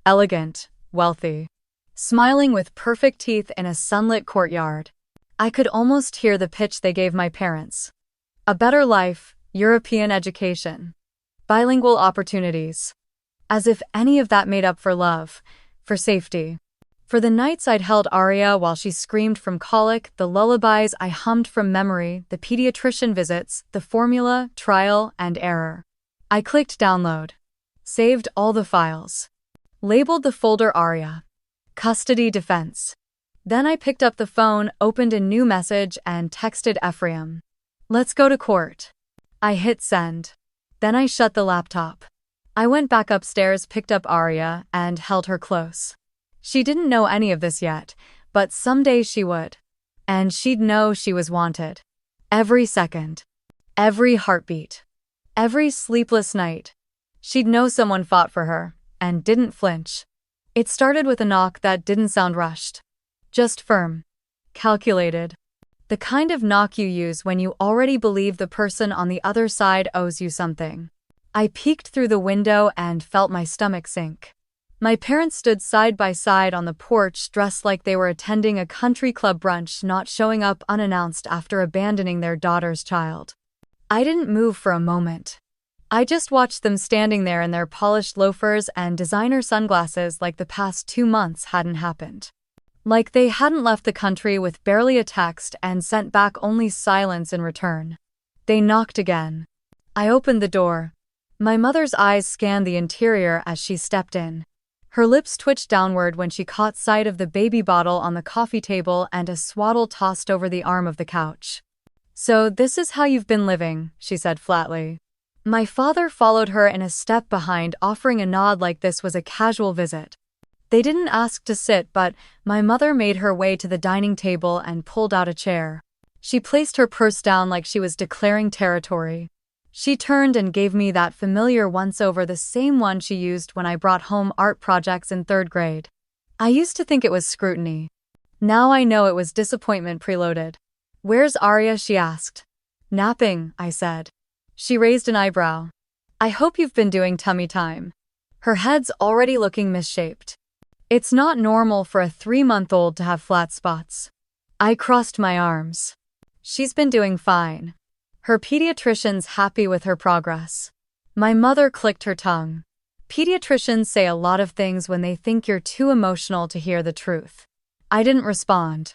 Elegant, wealthy, smiling with perfect teeth in a sunlit courtyard. I could almost hear the pitch they gave my parents. A better life, European education, bilingual opportunities. As if any of that made up for love, for safety. For the nights I'd held Aria while she screamed from colic, the lullabies I hummed from memory, the pediatrician visits, the formula, trial, and error. I clicked download. Saved all the files. Labeled the folder Aria. Custody defense. Then I picked up the phone, opened a new message, and texted Ephraim. Let's go to court. I hit send. Then I shut the laptop. I went back upstairs, picked up Aria, and held her close. She didn't know any of this yet, but someday she would. And she'd know she was wanted. Every second. Every heartbeat. Every sleepless night. She'd know someone fought for her, and didn't flinch. It started with a knock that didn't sound rushed. Just firm. Calculated. The kind of knock you use when you already believe the person on the other side owes you something. I peeked through the window and felt my stomach sink. My parents stood side by side on the porch, dressed like they were attending a country club brunch, not showing up unannounced after abandoning their daughter's child. I didn't move for a moment. I just watched them standing there in their polished loafers and designer sunglasses like the past 2 months hadn't happened. Like they hadn't left the country with barely a text and sent back only silence in return. They knocked again. I opened the door. My mother's eyes scanned the interior as she stepped in. Her lips twitched downward when she caught sight of the baby bottle on the coffee table and a swaddle tossed over the arm of the couch. So this is how you've been living, she said flatly. My father followed her in a step behind, offering a nod like this was a casual visit. They didn't ask to sit, but my mother made her way to the dining table and pulled out a chair. She placed her purse down like she was declaring territory. She turned and gave me that familiar once-over, the same one she used when I brought home art projects in 3rd grade. I used to think it was scrutiny. Now I know it was disappointment preloaded. "Where's Arya?" she asked. "Napping," I said. She raised an eyebrow. "I hope you've been doing tummy time." Her head's already looking misshaped. It's not normal for a 3-month-old to have flat spots. I crossed my arms. She's been doing fine. Her pediatrician's happy with her progress. My mother clicked her tongue. Pediatricians say a lot of things when they think you're too emotional to hear the truth. I didn't respond.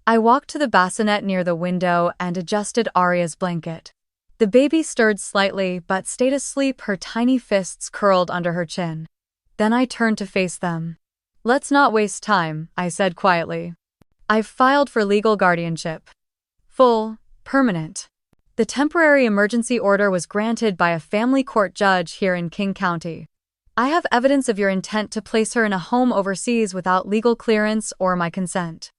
I walked to the bassinet near the window and adjusted Arya's blanket. The baby stirred slightly but stayed asleep, her tiny fists curled under her chin. Then I turned to face them. "Let's not waste time," I said quietly. "I've filed for legal guardianship. Full, permanent." The temporary emergency order was granted by a family court judge here in King County. "I have evidence of your intent to place her in a home overseas without legal clearance or my consent.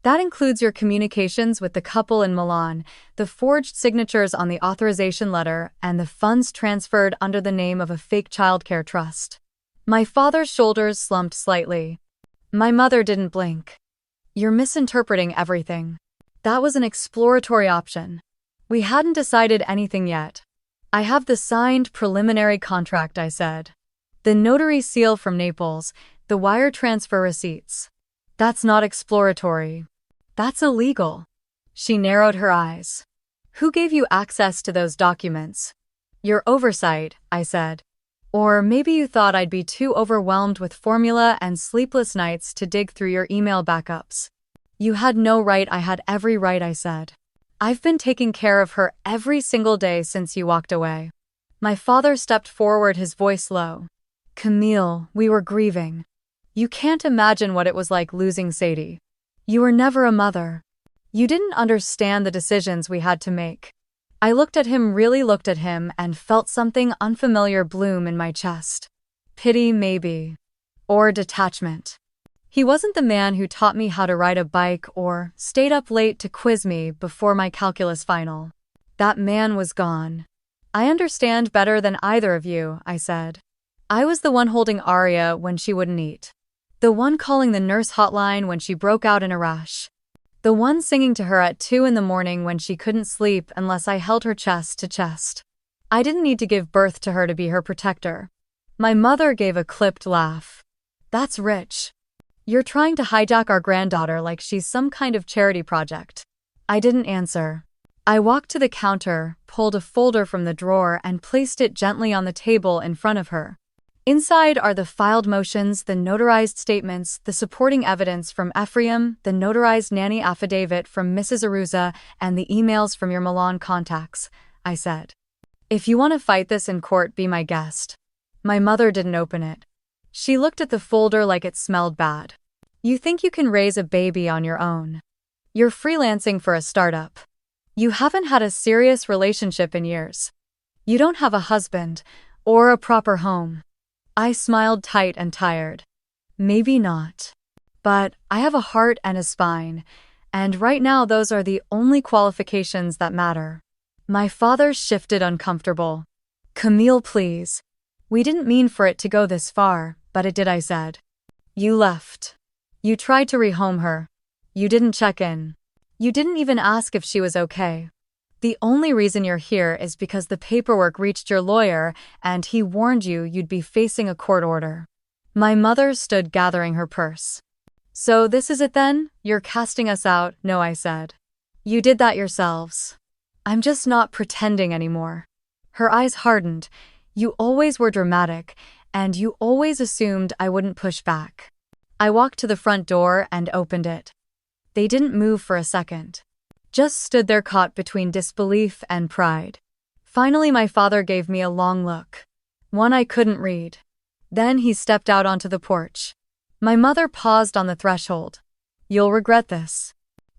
That includes your communications with the couple in Milan, the forged signatures on the authorization letter, and the funds transferred under the name of a fake childcare trust." My father's shoulders slumped slightly. My mother didn't blink. "You're misinterpreting everything. That was an exploratory option. We hadn't decided anything yet." "I have the signed preliminary contract," I said. "The notary seal from Naples, the wire transfer receipts." "That's not exploratory. That's illegal." She narrowed her eyes. "Who gave you access to those documents?" "Your oversight," I said. "Or maybe you thought I'd be too overwhelmed with formula and sleepless nights to dig through your email backups." "You had no right." "I had every right," I said. "I've been taking care of her every single day since you walked away." My father stepped forward, his voice low. "Camille, we were grieving. You can't imagine what it was like losing Sadie. You were never a mother. You didn't understand the decisions we had to make." I looked at him, really looked at him, and felt something unfamiliar bloom in my chest. Pity, maybe. Or detachment. He wasn't the man who taught me how to ride a bike or stayed up late to quiz me before my calculus final. That man was gone. "I understand better than either of you," I said. "I was the one holding Arya when she wouldn't eat. The one calling the nurse hotline when she broke out in a rash. The one singing to her at 2 in the morning when she couldn't sleep unless I held her chest to chest. I didn't need to give birth to her to be her protector." My mother gave a clipped laugh. "That's rich. You're trying to hijack our granddaughter like she's some kind of charity project." I didn't answer. I walked to the counter, pulled a folder from the drawer, and placed it gently on the table in front of her. Inside are the filed motions, the notarized statements, the supporting evidence from Ephraim, the notarized nanny affidavit from Mrs. Aruza, and the emails from your Milan contacts, I said. "If you want to fight this in court, be my guest." My mother didn't open it. She looked at the folder like it smelled bad. "You think you can raise a baby on your own? You're freelancing for a startup. You haven't had a serious relationship in years. You don't have a husband or a proper home." I smiled, tight and tired. "Maybe not. But I have a heart and a spine, and right now those are the only qualifications that matter." My father shifted, uncomfortable. "Camille, please. We didn't mean for it to go this far, but it did," I said. "You left. You tried to rehome her. You didn't check in. You didn't even ask if she was okay. The only reason you're here is because the paperwork reached your lawyer and he warned you you'd be facing a court order." My mother stood, gathering her purse. "So this is it then? You're casting us out?" "No," I said. "You did that yourselves. I'm just not pretending anymore." Her eyes hardened. "You always were dramatic, and you always assumed I wouldn't push back." I walked to the front door and opened it. They didn't move for a second. Just stood there, caught between disbelief and pride. Finally, my father gave me a long look. One I couldn't read. Then he stepped out onto the porch. My mother paused on the threshold. "You'll regret this."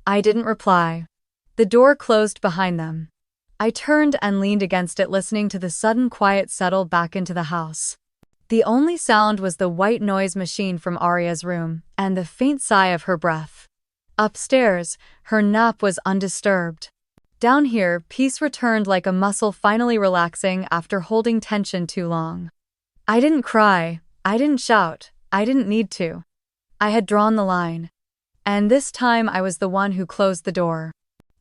I didn't reply. The door closed behind them. I turned and leaned against it, listening to the sudden quiet settle back into the house. The only sound was the white noise machine from Arya's room and the faint sigh of her breath. Upstairs, her nap was undisturbed. Down here, peace returned like a muscle finally relaxing after holding tension too long. I didn't cry, I didn't shout, I didn't need to. I had drawn the line. And this time I was the one who closed the door.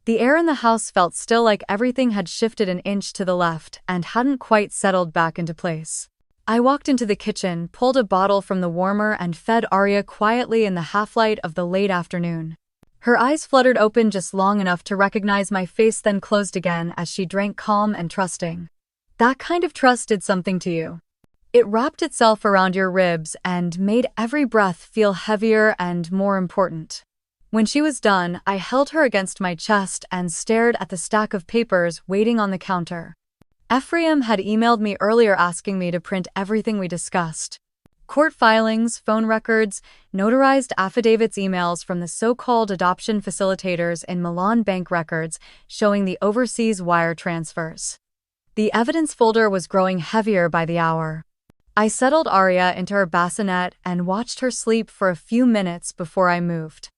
The air in the house felt still, like everything had shifted an inch to the left and hadn't quite settled back into place. I walked into the kitchen, pulled a bottle from the warmer and fed Arya quietly in the half-light of the late afternoon. Her eyes fluttered open just long enough to recognize my face, then closed again as she drank, calm and trusting. That kind of trust did something to you. It wrapped itself around your ribs and made every breath feel heavier and more important. When she was done, I held her against my chest and stared at the stack of papers waiting on the counter. Ephraim had emailed me earlier asking me to print everything we discussed. Court filings, phone records, notarized affidavits, emails from the so-called adoption facilitators in Milan, bank records showing the overseas wire transfers. The evidence folder was growing heavier by the hour. I settled Arya into her bassinet and watched her sleep for a few minutes before I moved.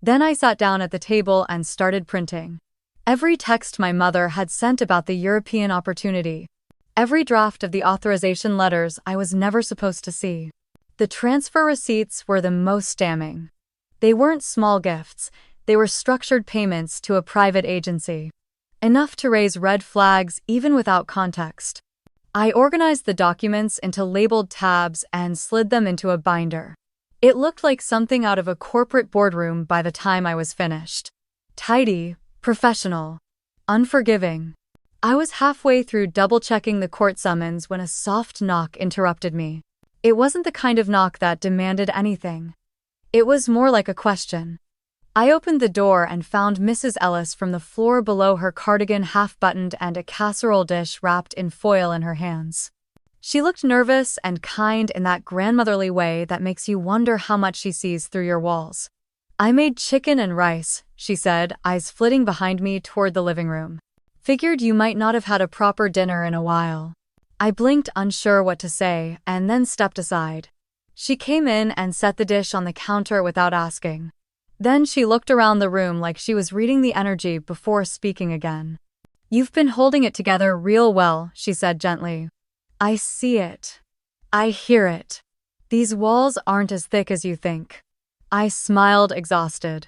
Then I sat down at the table and started printing. Every text my mother had sent about the European opportunity. Every draft of the authorization letters I was never supposed to see. The transfer receipts were the most damning. They weren't small gifts, they were structured payments to a private agency. Enough to raise red flags even without context. I organized the documents into labeled tabs and slid them into a binder. It looked like something out of a corporate boardroom by the time I was finished. Tidy, professional, unforgiving. I was halfway through double-checking the court summons when a soft knock interrupted me. It wasn't the kind of knock that demanded anything. It was more like a question. I opened the door and found Mrs. Ellis from the floor below, her cardigan half-buttoned and a casserole dish wrapped in foil in her hands. She looked nervous and kind in that grandmotherly way that makes you wonder how much she sees through your walls. "I made chicken and rice," she said, eyes flitting behind me toward the living room. "Figured you might not have had a proper dinner in a while." I blinked, unsure what to say, and then stepped aside. She came in and set the dish on the counter without asking. Then she looked around the room like she was reading the energy before speaking again. "You've been holding it together real well," she said gently. "I see it. I hear it. These walls aren't as thick as you think." I smiled, exhausted.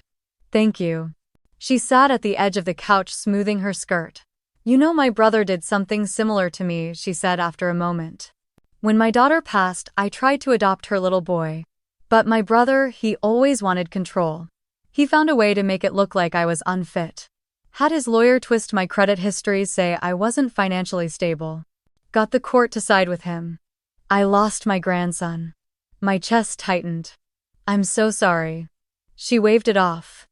"Thank you." She sat at the edge of the couch, smoothing her skirt. "You know, my brother did something similar to me," she said after a moment. "When my daughter passed, I tried to adopt her little boy. But my brother, he always wanted control. He found a way to make it look like I was unfit. Had his lawyer twist my credit history, say I wasn't financially stable. Got the court to side with him. I lost my grandson." My chest tightened. "I'm so sorry." She waved it off.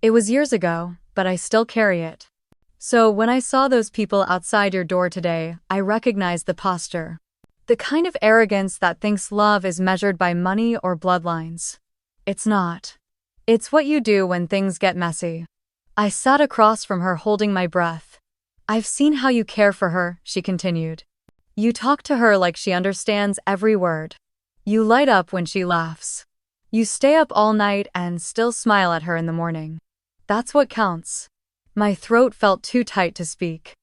"It was years ago, but I still carry it. So when I saw those people outside your door today, I recognized the posture. The kind of arrogance that thinks love is measured by money or bloodlines. It's not. It's what you do when things get messy." I sat across from her, holding my breath. "I've seen how you care for her," she continued. "You talk to her like she understands every word. You light up when she laughs. You stay up all night and still smile at her in the morning. That's what counts." My throat felt too tight to speak.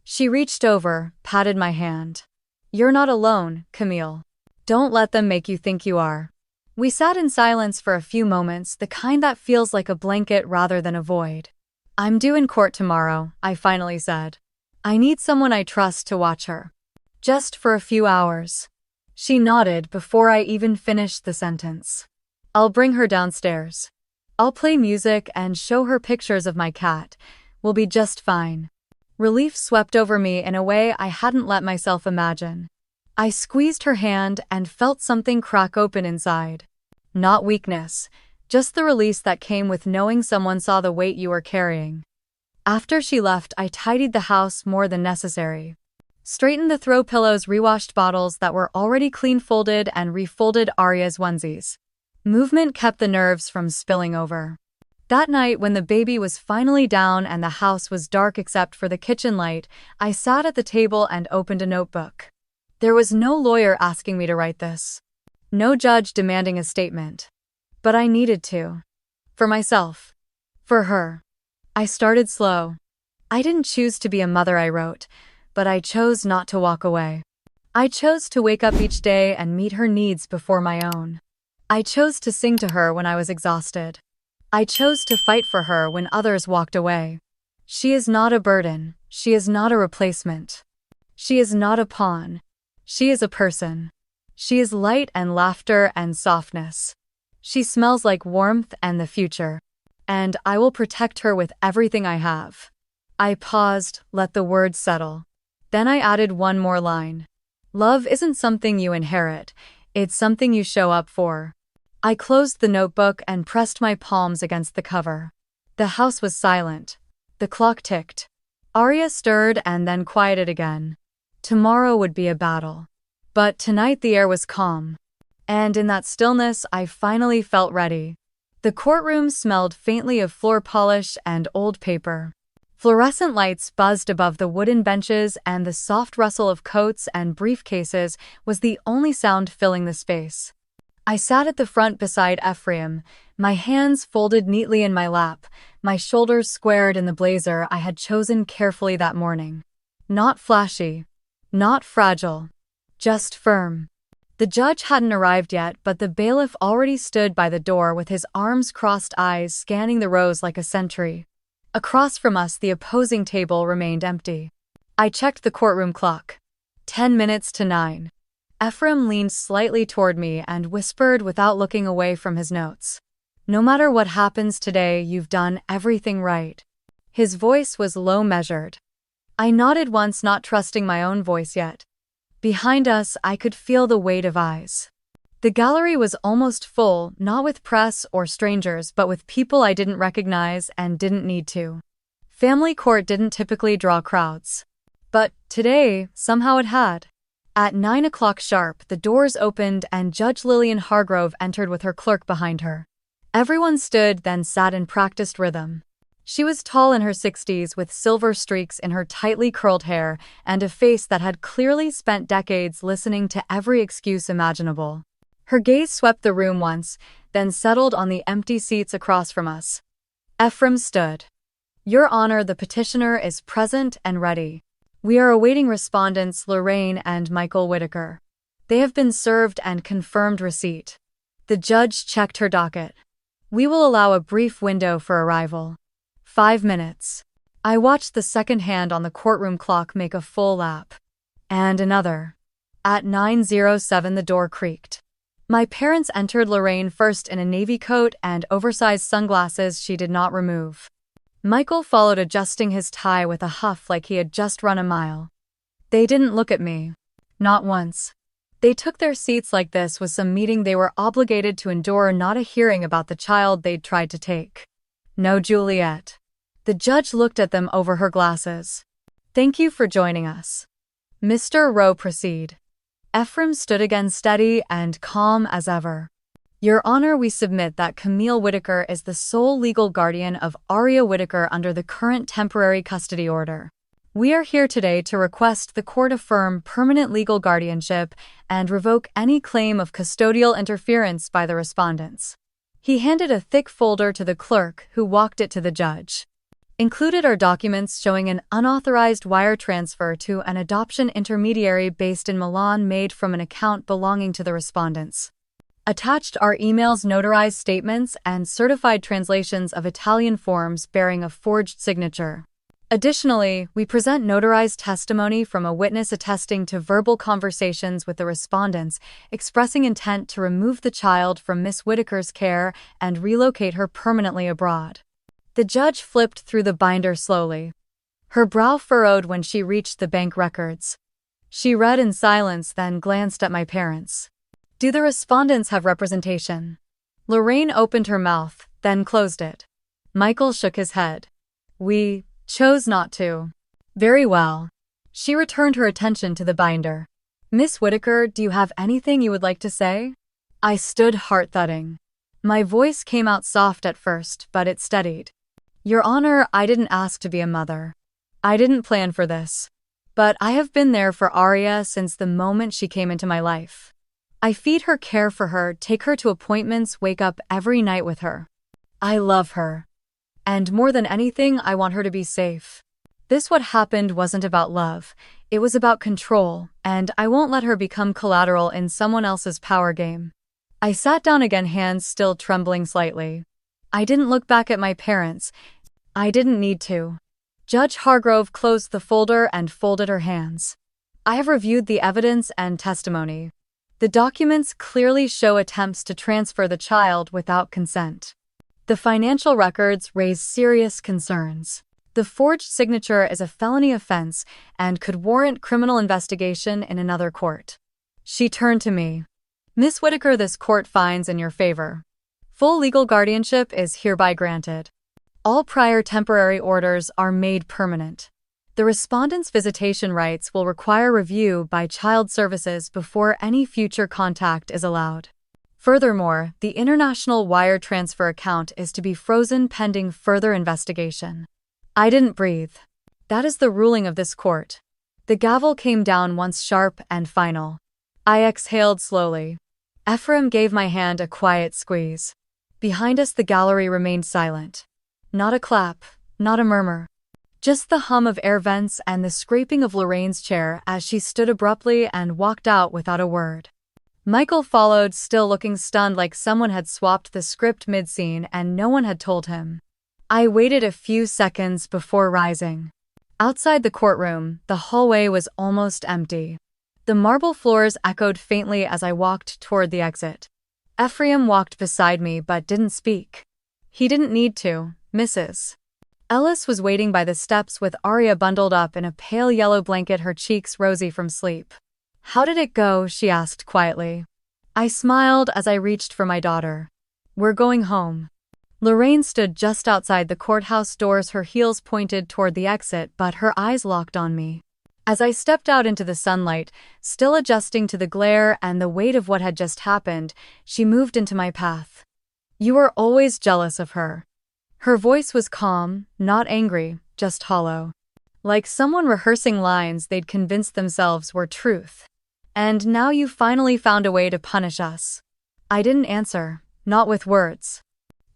She reached over, patted my hand. "You're not alone, Camille. Don't let them make you think you are." We sat in silence for a few moments, the kind that feels like a blanket rather than a void. "I'm due in court tomorrow," I finally said. "I need someone I trust to watch her. Just for a few hours." She nodded before I even finished the sentence. "I'll bring her downstairs. I'll play music and show her pictures of my cat. We'll be just fine." Relief swept over me in a way I hadn't let myself imagine. I squeezed her hand and felt something crack open inside. Not weakness, just the release that came with knowing someone saw the weight you were carrying. After she left, I tidied the house more than necessary. Straightened the throw pillows, rewashed bottles that were already clean, folded and refolded Arya's onesies. Movement kept the nerves from spilling over. That night, when the baby was finally down and the house was dark except for the kitchen light, I sat at the table and opened a notebook. There was no lawyer asking me to write this. No judge demanding a statement. But I needed to. For myself. For her. I started slow. I didn't choose to be a mother, I wrote, but I chose not to walk away. I chose to wake up each day and meet her needs before my own. I chose to sing to her when I was exhausted. I chose to fight for her when others walked away. She is not a burden. She is not a replacement. She is not a pawn. She is a person. She is light and laughter and softness. She smells like warmth and the future. And I will protect her with everything I have. I paused, let the words settle. Then I added one more line. Love isn't something you inherit. It's something you show up for. I closed the notebook and pressed my palms against the cover. The house was silent. The clock ticked. Arya stirred and then quieted again. Tomorrow would be a battle. But tonight the air was calm. And in that stillness, I finally felt ready. The courtroom smelled faintly of floor polish and old paper. Fluorescent lights buzzed above the wooden benches, and the soft rustle of coats and briefcases was the only sound filling the space. I sat at the front beside Ephraim, my hands folded neatly in my lap, my shoulders squared in the blazer I had chosen carefully that morning. Not flashy. Not fragile. Just firm. The judge hadn't arrived yet, but the bailiff already stood by the door with his arms crossed, eyes scanning the rows like a sentry. Across from us, the opposing table remained empty. I checked the courtroom clock. 10 minutes to 9. Ephraim leaned slightly toward me and whispered without looking away from his notes. No matter what happens today, you've done everything right. His voice was low, measured. I nodded once, not trusting my own voice yet. Behind us, I could feel the weight of eyes. The gallery was almost full, not with press or strangers, but with people I didn't recognize and didn't need to. Family court didn't typically draw crowds. But today, somehow it had. At 9 o'clock sharp, the doors opened and Judge Lillian Hargrove entered with her clerk behind her. Everyone stood, then sat in practiced rhythm. She was tall, in her 60s, with silver streaks in her tightly curled hair and a face that had clearly spent decades listening to every excuse imaginable. Her gaze swept the room once, then settled on the empty seats across from us. Ephraim stood. Your Honor, the petitioner is present and ready. We are awaiting respondents Lorraine and Michael Whitaker. They have been served and confirmed receipt. The judge checked her docket. We will allow a brief window for arrival. 5 minutes. I watched the second hand on the courtroom clock make a full lap. And another. At 9:07 the door creaked. My parents entered, Lorraine first in a navy coat and oversized sunglasses she did not remove. Michael followed, adjusting his tie with a huff like he had just run a mile. They didn't look at me. Not once. They took their seats like this was some meeting they were obligated to endure, not a hearing about the child they'd tried to take. No, Juliet. The judge looked at them over her glasses. Thank you for joining us. Mr. Rowe, proceed. Ephraim stood again, steady and calm as ever. Your Honor, we submit that Camille Whitaker is the sole legal guardian of Arya Whitaker under the current temporary custody order. We are here today to request the court affirm permanent legal guardianship and revoke any claim of custodial interference by the respondents. He handed a thick folder to the clerk, who walked it to the judge. Included are documents showing an unauthorized wire transfer to an adoption intermediary based in Milan made from an account belonging to the respondents. Attached are emails, notarized statements, and certified translations of Italian forms bearing a forged signature. Additionally, we present notarized testimony from a witness attesting to verbal conversations with the respondents, expressing intent to remove the child from Miss Whitaker's care and relocate her permanently abroad. The judge flipped through the binder slowly. Her brow furrowed when she reached the bank records. She read in silence, then glanced at my parents. Do the respondents have representation? Lorraine opened her mouth, then closed it. Michael shook his head. We chose not to. Very well. She returned her attention to the binder. Miss Whitaker, do you have anything you would like to say? I stood, heart thudding. My voice came out soft at first, but it steadied. Your Honor, I didn't ask to be a mother. I didn't plan for this. But I have been there for Arya since the moment she came into my life. I feed her, care for her, take her to appointments, wake up every night with her. I love her. And more than anything, I want her to be safe. What happened wasn't about love, it was about control, and I won't let her become collateral in someone else's power game. I sat down again, hands still trembling slightly. I didn't look back at my parents. I didn't need to. Judge Hargrove closed the folder and folded her hands. I have reviewed the evidence and testimony. The documents clearly show attempts to transfer the child without consent. The financial records raise serious concerns. The forged signature is a felony offense and could warrant criminal investigation in another court. She turned to me. Miss Whitaker, this court finds in your favor. Full legal guardianship is hereby granted. All prior temporary orders are made permanent. The respondent's visitation rights will require review by Child Services before any future contact is allowed. Furthermore, the international wire transfer account is to be frozen pending further investigation. I didn't breathe. That is the ruling of this court. The gavel came down once, sharp and final. I exhaled slowly. Ephraim gave my hand a quiet squeeze. Behind us, the gallery remained silent. Not a clap, not a murmur. Just the hum of air vents and the scraping of Lorraine's chair as she stood abruptly and walked out without a word. Michael followed, still looking stunned, like someone had swapped the script mid-scene and no one had told him. I waited a few seconds before rising. Outside the courtroom, the hallway was almost empty. The marble floors echoed faintly as I walked toward the exit. Ephraim walked beside me but didn't speak. He didn't need to, Mrs. Ellis was waiting by the steps with Arya bundled up in a pale yellow blanket, her cheeks rosy from sleep. How did it go? She asked quietly. I smiled as I reached for my daughter. We're going home. Lorraine stood just outside the courthouse doors, her heels pointed toward the exit, but her eyes locked on me. As I stepped out into the sunlight, still adjusting to the glare and the weight of what had just happened, she moved into my path. You were always jealous of her. Her voice was calm, not angry, just hollow. Like someone rehearsing lines they'd convinced themselves were truth. And now you finally found a way to punish us. I didn't answer, not with words.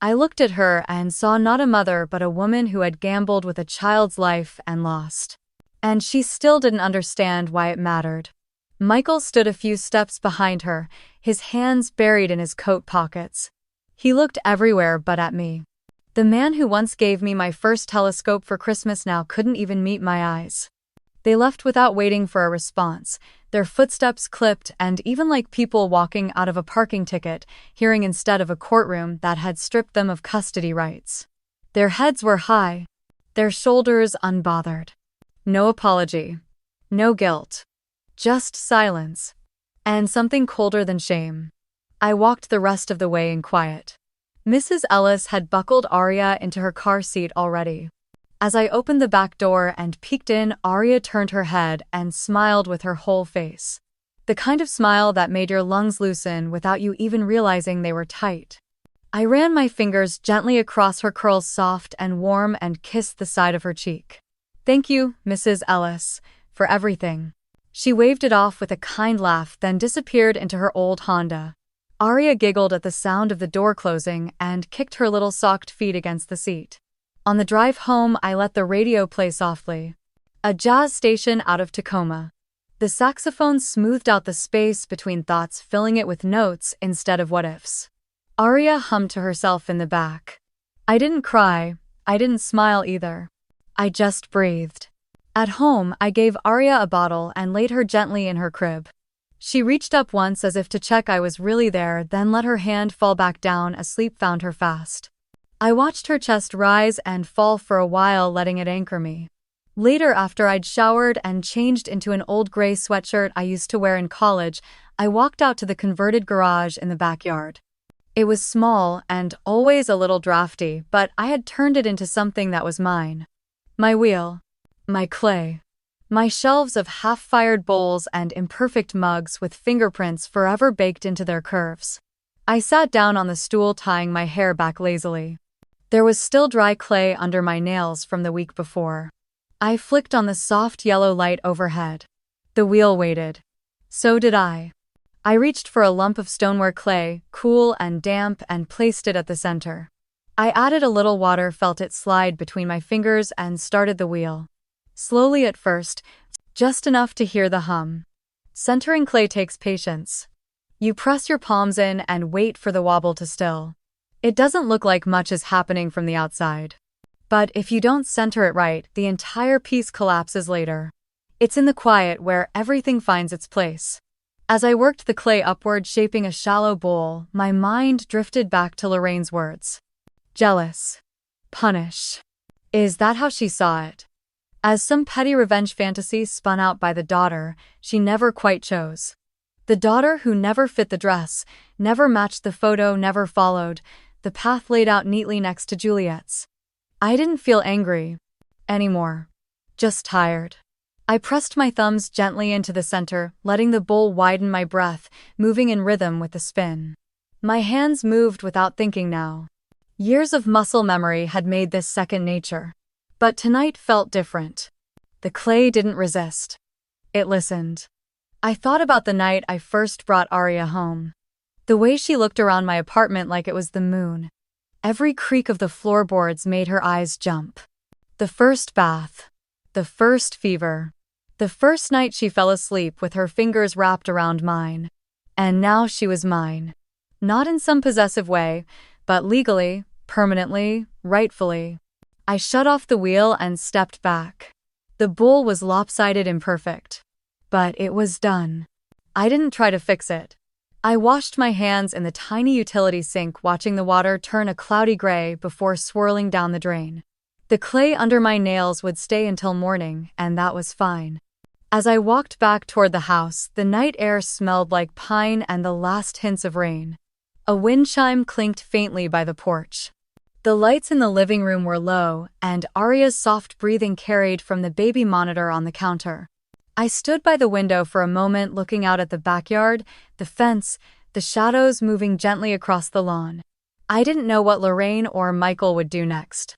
I looked at her and saw not a mother but a woman who had gambled with a child's life and lost. And she still didn't understand why it mattered. Michael stood a few steps behind her, his hands buried in his coat pockets. He looked everywhere but at me. The man who once gave me my first telescope for Christmas now couldn't even meet my eyes. They left without waiting for a response, their footsteps clipped and even like people walking out of a parking ticket, hearing instead of a courtroom that had stripped them of custody rights. Their heads were high, their shoulders unbothered. No apology. No guilt. Just silence. And something colder than shame. I walked the rest of the way in quiet. Mrs. Ellis had buckled Arya into her car seat already. As I opened the back door and peeked in, Arya turned her head and smiled with her whole face. The kind of smile that made your lungs loosen without you even realizing they were tight. I ran my fingers gently across her curls, soft and warm, and kissed the side of her cheek. Thank you, Mrs. Ellis, for everything. She waved it off with a kind laugh, then disappeared into her old Honda. Arya giggled at the sound of the door closing and kicked her little socked feet against the seat. On the drive home, I let the radio play softly. A jazz station out of Tacoma. The saxophone smoothed out the space between thoughts, filling it with notes instead of what-ifs. Arya hummed to herself in the back. I didn't cry, I didn't smile either. I just breathed. At home, I gave Arya a bottle and laid her gently in her crib. She reached up once as if to check I was really there, then let her hand fall back down as sleep found her fast. I watched her chest rise and fall for a while, letting it anchor me. Later, after I'd showered and changed into an old gray sweatshirt I used to wear in college, I walked out to the converted garage in the backyard. It was small and always a little drafty, but I had turned it into something that was mine. My wheel. My clay. My shelves of half-fired bowls and imperfect mugs with fingerprints forever baked into their curves. I sat down on the stool, tying my hair back lazily. There was still dry clay under my nails from the week before. I flicked on the soft yellow light overhead. The wheel waited. So did I. I reached for a lump of stoneware clay, cool and damp, and placed it at the center. I added a little water, felt it slide between my fingers, and started the wheel. Slowly at first, just enough to hear the hum. Centering clay takes patience. You press your palms in and wait for the wobble to still. It doesn't look like much is happening from the outside. But if you don't center it right, the entire piece collapses later. It's in the quiet where everything finds its place. As I worked the clay upward, shaping a shallow bowl, my mind drifted back to Lorraine's words. Jealous. Punish. Is that how she saw it? As some petty revenge fantasy spun out by the daughter she never quite chose. The daughter who never fit the dress, never matched the photo, never followed the path laid out neatly next to Juliet's. I didn't feel angry anymore. Just tired. I pressed my thumbs gently into the center, letting the bowl widen, my breath moving in rhythm with the spin. My hands moved without thinking now. Years of muscle memory had made this second nature. But tonight felt different. The clay didn't resist. It listened. I thought about the night I first brought Aria home. The way she looked around my apartment like it was the moon. Every creak of the floorboards made her eyes jump. The first bath. The first fever. The first night she fell asleep with her fingers wrapped around mine. And now she was mine. Not in some possessive way, but legally, permanently, rightfully. I shut off the wheel and stepped back. The bowl was lopsided, imperfect. But it was done. I didn't try to fix it. I washed my hands in the tiny utility sink, watching the water turn a cloudy gray before swirling down the drain. The clay under my nails would stay until morning, and that was fine. As I walked back toward the house, the night air smelled like pine and the last hints of rain. A wind chime clinked faintly by the porch. The lights in the living room were low, and Aria's soft breathing carried from the baby monitor on the counter. I stood by the window for a moment, looking out at the backyard, the fence, the shadows moving gently across the lawn. I didn't know what Lorraine or Michael would do next.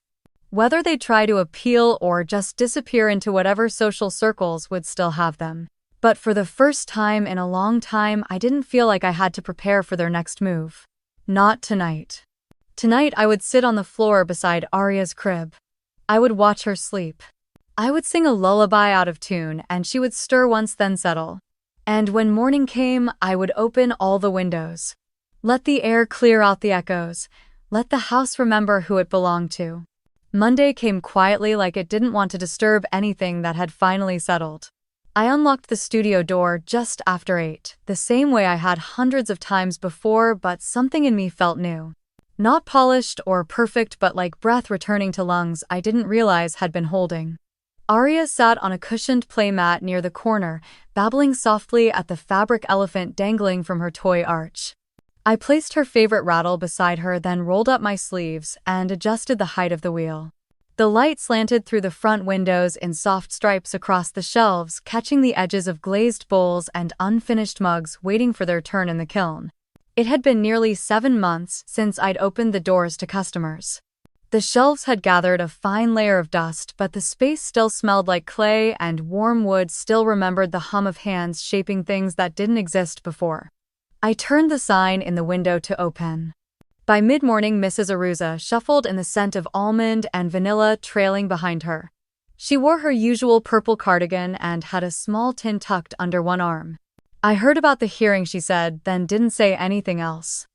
Whether they'd try to appeal or just disappear into whatever social circles would still have them. But for the first time in a long time, I didn't feel like I had to prepare for their next move. Not tonight. Tonight I would sit on the floor beside Aria's crib. I would watch her sleep. I would sing a lullaby out of tune, and she would stir once, then settle. And when morning came, I would open all the windows. Let the air clear out the echoes. Let the house remember who it belonged to. Monday came quietly, like it didn't want to disturb anything that had finally settled. I unlocked the studio door just after 8, the same way I had hundreds of times before, but something in me felt new. Not polished or perfect, but like breath returning to lungs I didn't realize had been holding. Aria sat on a cushioned playmat near the corner, babbling softly at the fabric elephant dangling from her toy arch. I placed her favorite rattle beside her, then rolled up my sleeves and adjusted the height of the wheel. The light slanted through the front windows in soft stripes across the shelves, catching the edges of glazed bowls and unfinished mugs waiting for their turn in the kiln. It had been nearly 7 months since I'd opened the doors to customers. The shelves had gathered a fine layer of dust, but the space still smelled like clay, and warm wood still remembered the hum of hands shaping things that didn't exist before. I turned the sign in the window to open. By mid-morning, Mrs. Aruza shuffled in the scent of almond and vanilla trailing behind her. She wore her usual purple cardigan and had a small tin tucked under one arm. I heard about the hearing, she said, then didn't say anything else.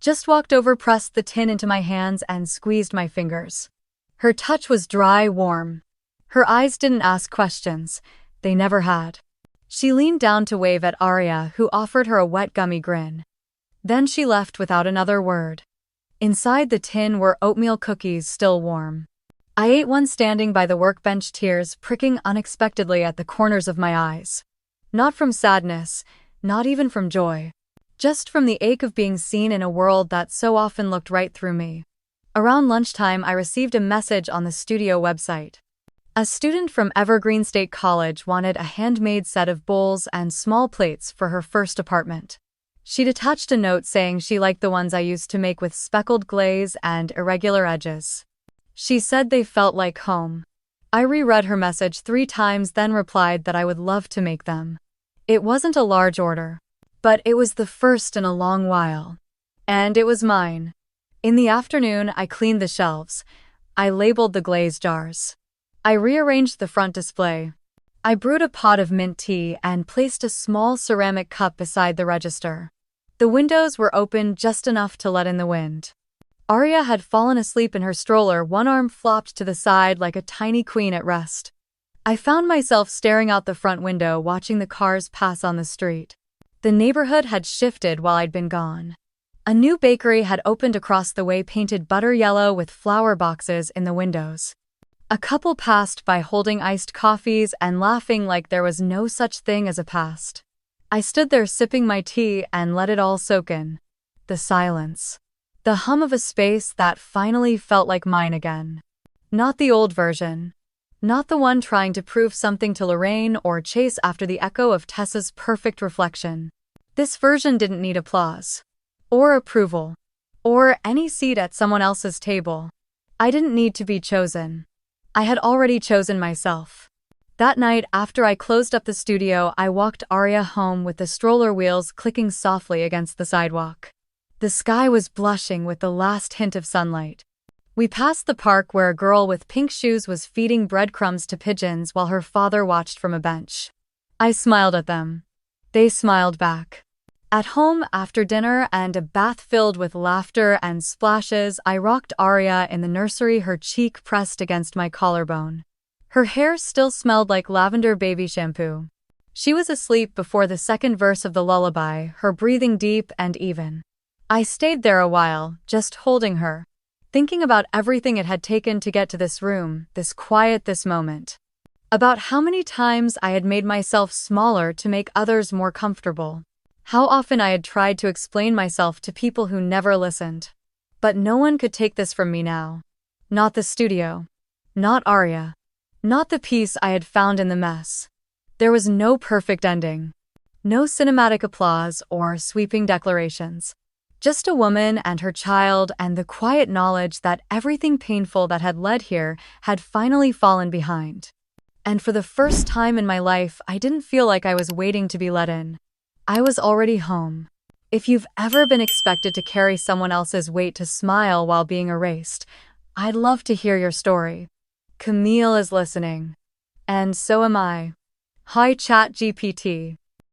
Just walked over, pressed the tin into my hands, and squeezed my fingers. Her touch was dry, warm. Her eyes didn't ask questions. They never had. She leaned down to wave at Aria, who offered her a wet gummy grin. Then she left without another word. Inside the tin were oatmeal cookies, still warm. I ate one standing by the workbench, tears pricking unexpectedly at the corners of my eyes. Not from sadness, not even from joy. Just from the ache of being seen in a world that so often looked right through me. Around lunchtime, I received a message on the studio website. A student from Evergreen State College wanted a handmade set of bowls and small plates for her first apartment. She'd attached a note saying she liked the ones I used to make with speckled glaze and irregular edges. She said they felt like home. I reread her message 3 times, then replied that I would love to make them. It wasn't a large order, but it was the first in a long while. And it was mine. In the afternoon, I cleaned the shelves. I labeled the glaze jars. I rearranged the front display. I brewed a pot of mint tea and placed a small ceramic cup beside the register. The windows were open just enough to let in the wind. Arya had fallen asleep in her stroller, one arm flopped to the side like a tiny queen at rest. I found myself staring out the front window, watching the cars pass on the street. The neighborhood had shifted while I'd been gone. A new bakery had opened across the way, painted butter yellow with flower boxes in the windows. A couple passed by holding iced coffees and laughing like there was no such thing as a past. I stood there sipping my tea and let it all soak in. The silence. The hum of a space that finally felt like mine again. Not the old version. Not the one trying to prove something to Lorraine or chase after the echo of Tessa's perfect reflection. This version didn't need applause. Or approval. Or any seat at someone else's table. I didn't need to be chosen. I had already chosen myself. That night, after I closed up the studio, I walked Arya home with the stroller wheels clicking softly against the sidewalk. The sky was blushing with the last hint of sunlight. We passed the park where a girl with pink shoes was feeding breadcrumbs to pigeons while her father watched from a bench. I smiled at them. They smiled back. At home, after dinner and a bath filled with laughter and splashes, I rocked Arya in the nursery, her cheek pressed against my collarbone. Her hair still smelled like lavender baby shampoo. She was asleep before the second verse of the lullaby, her breathing deep and even. I stayed there a while, just holding her, thinking about everything it had taken to get to this room, this quiet, this moment. About how many times I had made myself smaller to make others more comfortable. How often I had tried to explain myself to people who never listened. But no one could take this from me now. Not the studio. Not Arya. Not the peace I had found in the mess. There was no perfect ending. No cinematic applause or sweeping declarations. Just a woman and her child and the quiet knowledge that everything painful that had led here had finally fallen behind. And for the first time in my life, I didn't feel like I was waiting to be let in. I was already home. If you've ever been expected to carry someone else's weight to smile while being erased, I'd love to hear your story. Camille is listening. And so am I. Hi ChatGPT.